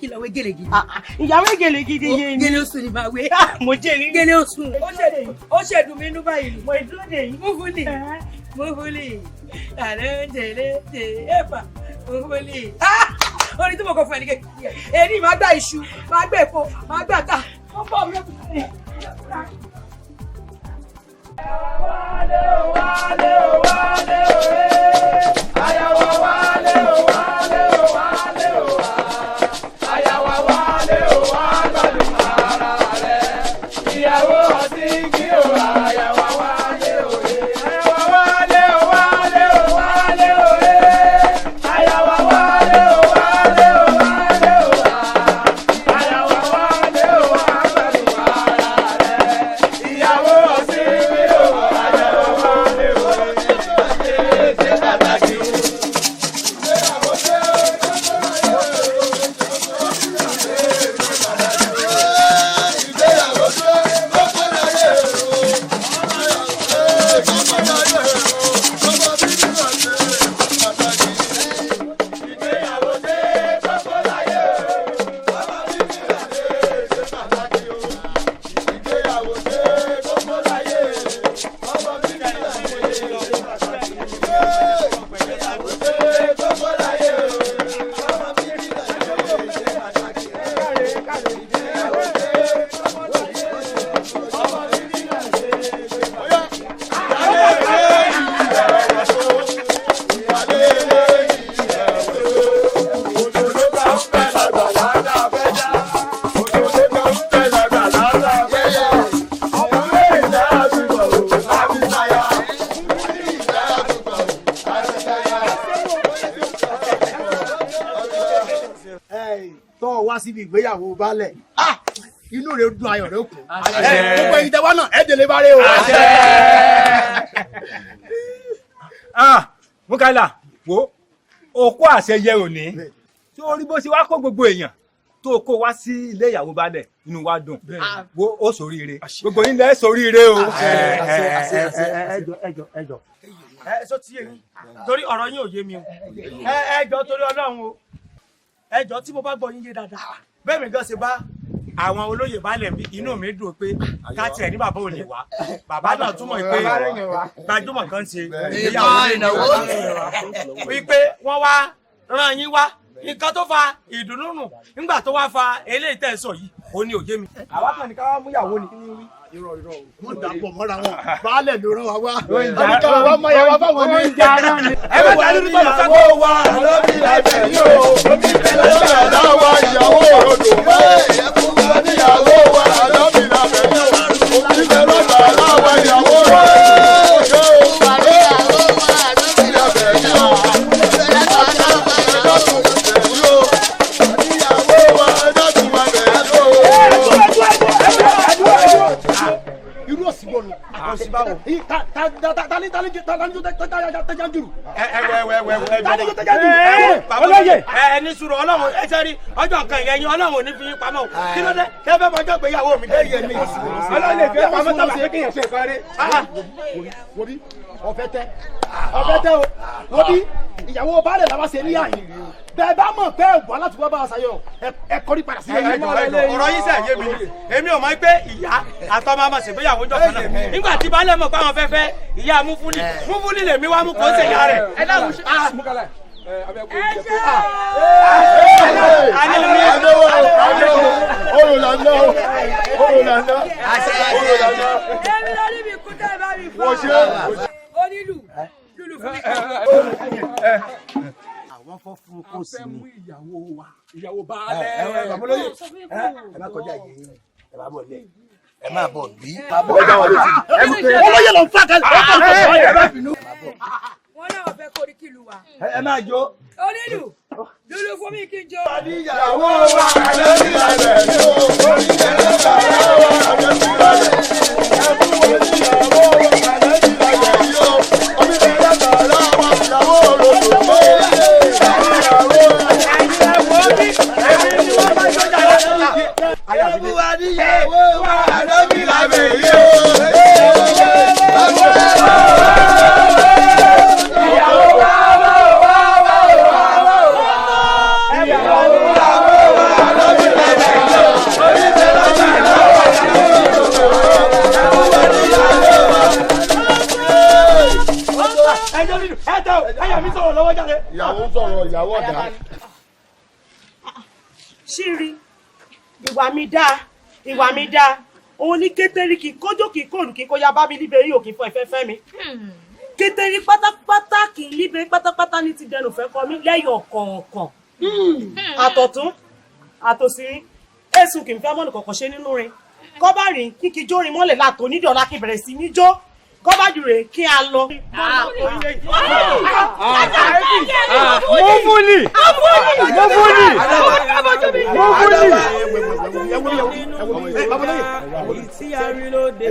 kí lọ wé gèlè gidi. ìyàwó gèlè gidi yé ni. gèlè oṣù ni màá wé. mo jẹ́ ní. gèlè oṣù. ó ṣèdùn mí inú báyìí. mo ìdúró dè yín. mo fúlì àlẹ́ tẹ̀lé ẹ̀fà mo fúlì. orin tí mo kọ fún ẹni kékeré èyí máa gbá iṣu máa gbé epo máa gbé ata ó bọ̀ mí lẹ́kùn. wálé o wálé o wálé o ayawa wálé o wálé o wálé o ayawa wálé o wá gbádùn ara rẹ ìyàwó ọtí kí o ayawa wálé o ayawa wálé o wálé o wálé o ayawa wálé o wálé o wálé o ayawa wálé o wá gbádùn ara rẹ ìyàwó ọtí kí o ayawa wálé o ṣe pàtàkì o. tọ́ wá síbi ìgbéyàwó baálẹ̀ inú rẹ̀ dùn ayọ̀ rẹ̀ kù gbogbo ẹ̀yin tẹ́ wá náà ẹ̀ délé bá rẹ̀ o. Múkàílà wo òkú àṣeyẹ òní tí ó rí bó ṣe wá kó gbogbo èèyàn tó kó wá sí ilé ìyàwó baálẹ̀ inú wa dùn wo ó ṣoríire gbogbo yín lẹ ṣoríire o. ẹjọ sọ ti yé mi torí ọ̀rọ̀ yín ò yé mi o ẹjọ torí Ọlọ́run o ẹjọ tí mo bá gbọ́ yín yé dáadáa bẹ́ẹ̀ mi gan ṣe bá àwọn olóyè balẹ̀ bí inú mi dùn pé ká tiẹ̀ ní bàbá ò lè wá bàbá náà túmọ̀ pé gbajúmọ̀ kan ṣe ìyàwó wípé wọ́n wá rán yín wá nǹkan tó fa ìdùnnú nù nígbà tó wá fa eléyìí tẹ̀ sọ yìí ó ní òye mi. àwa kan ní ká wá mú ìyàwó ni. irọ́ wọ́n dàpọ̀ mọ́ra wọn baálẹ̀ ló rán wa wá àníkà wa mọ ìyàwó fáwọn ní. ẹ bẹ tẹ̀lé nípa ìyàwó wa lóbi lábẹ́ yóò lóbi tẹ̀lé ìyàwó wa ìyàwó òrodò ẹ̀kún wa níyàwó wa lóbi lábẹ́ yóò lóbi tẹ̀lé ìyàwó wa ìyàwó òrodò ẹni sùúrù Ọlọ́run ẹ ṣe rí ọjọ́ kan ìyẹn yín Ọlọ́run ò ní fi yín pamọ́ kí ló dé kí ẹ fẹ́ mọ ọjọ́ ìgbéyàwó mi dé yé mi Ọlọ́run lè fi pamọ́ tó bá fi kéèyàn ṣe nǹkan rí. wo bí ọ̀fẹ́ tẹ́ o wo bí ìyàwó baálẹ̀ làwọn ṣe ní àyè bẹ́ẹ̀ bá mọ̀ pé ẹ̀gbọ́n láti wá bá a ṣàyọ̀ ẹ kọrí padà sí ẹ̀yìn. ọ̀rọ̀ yìí sẹ̀ yé mi èmi ò mọ̀ pé ìyá àtọmọ àmọ̀ ṣègbéyàwó jọ kan náà nígbà tí baálẹ̀ mọ̀ pé àwọn fẹ́fẹ́ ìyá múfúlì lèmi wá mú kó ń ṣèyá rẹ̀. ẹ dáhùn sí àwọn fọ́ fún kó sí ni ìyàwó baálẹ̀ ẹ má kọjá yìí ẹ má bọ̀ lẹ ẹ má bọ̀ bí. olóyè ló ń fa kan. wọ́n náà fẹ́ kórí kìlú wa. ẹ máa jó. onílù lulu fún mi kí n jó. ìyàwó wa lórí alẹ́ yóò lórí alẹ́ wa lórí alẹ́ ẹ̀fún wo ni ìyàwó wa lórí alẹ́ yóò omi bẹ̀rẹ̀ bàrà wa ìyàwó olódò tó yẹ ìyàwó ẹ̀wọ́ bí èmi ni wọ́n bá jọjà lọ́wọ́. ẹ̀fún wa ni ìyàwó wa lórí alẹ́ yóò ìyàwó sọ̀rọ̀ ìyàwó ọ̀dà. ṣírí ìwà mi dáa òun ní kétérí kì í kójó kì í kóòrù kì í kóyá bá mi líbe rí òkè fún ẹ̀fẹ́fẹ́ mi kétérí pátápátá kì í líbe pátápátá ní ti dẹnu fẹ́ kọ́ mi lẹ́yọ̀ kọ̀ọ̀kan àtọ̀tún àtòsí èsùn kì í fẹ́ mọ́nù kọ̀ọ̀kan ṣe nínú rin kọ́bá rìn kíkí jórin mọ́lẹ̀ látò nídọ̀ọ́lá kí bẹ̀rẹ̀ sí ní jó kọ́bá jùrè kí a lọ. mọ́fúlì tí a rí lóde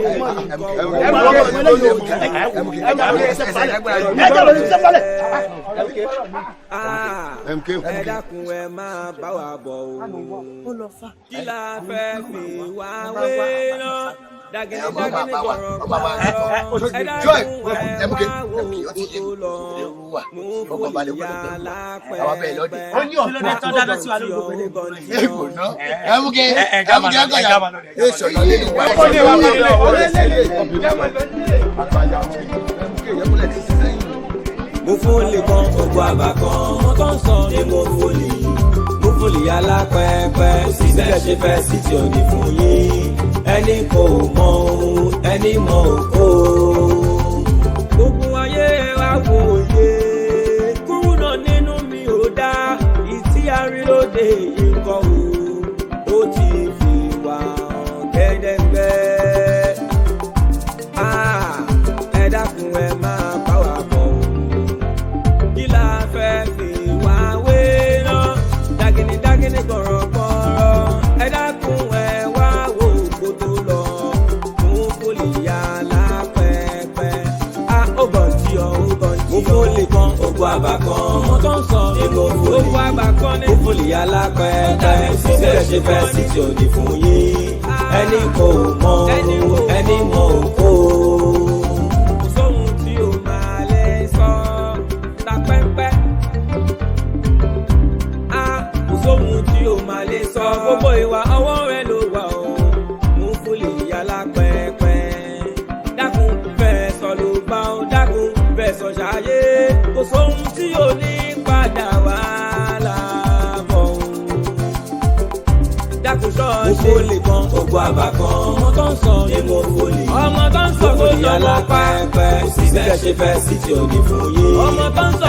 ẹ dákun ẹ máa bá wa bọ̀ o kí la fẹ́ fi wá wé náà dagini gbọ̀rọ̀ gbọ̀rọ̀ ẹ dákun ẹ máa wò ó lọ mú fòlìyà lápẹ́ mo fòlì kan ògùn àgbà kan mo tó ń sọ ní mo fòlì alápẹ̀pẹ̀ síbẹ̀ ṣe fẹ́ sí tí ò ní fún yín ẹni kò mọ ohun ẹni mọ òkò. gbogbo ayé wa wò yé kúrú náà nínú mi ò dá ìtí àrílóde yìí kọ́ ó ti fi wà gẹ́dẹ́gbẹ́. ẹ dákun ẹ máa bá wa bọ̀ kí la fẹ́ fi wá wé náà dágínní gbọ̀rọ̀gbọ̀rọ̀ ẹ dákun ẹ wá wò kó tó lọ fún fòlìyà lápẹ́pẹ́. ó gàn tí ọ mo fòlì kan ògùn àgbà kan mo tó ń sọ ní mo fòlì ògùn àgbà kan ní mo fòlìyà lápẹ́pẹ́ síbẹ̀ ṣe fẹ́ sí tí ò ní fún yín ẹni kò mọ ẹni mọ òkò. sóhun tí o máa lè sọ lápẹ́pẹ́ sóhun tí o máa lè sọ gbogbo ìwà ọwọ́ rẹ ló wà gbogbo àbàkan ọmọ tó ń sọ èmo fòlì ọmọ tó ń sọ ló lọ́wọ́ pẹ́ẹ́pẹ́ síbẹ̀ ṣe fẹ́ sí ti òní fún yín ọmọ tó ń sọ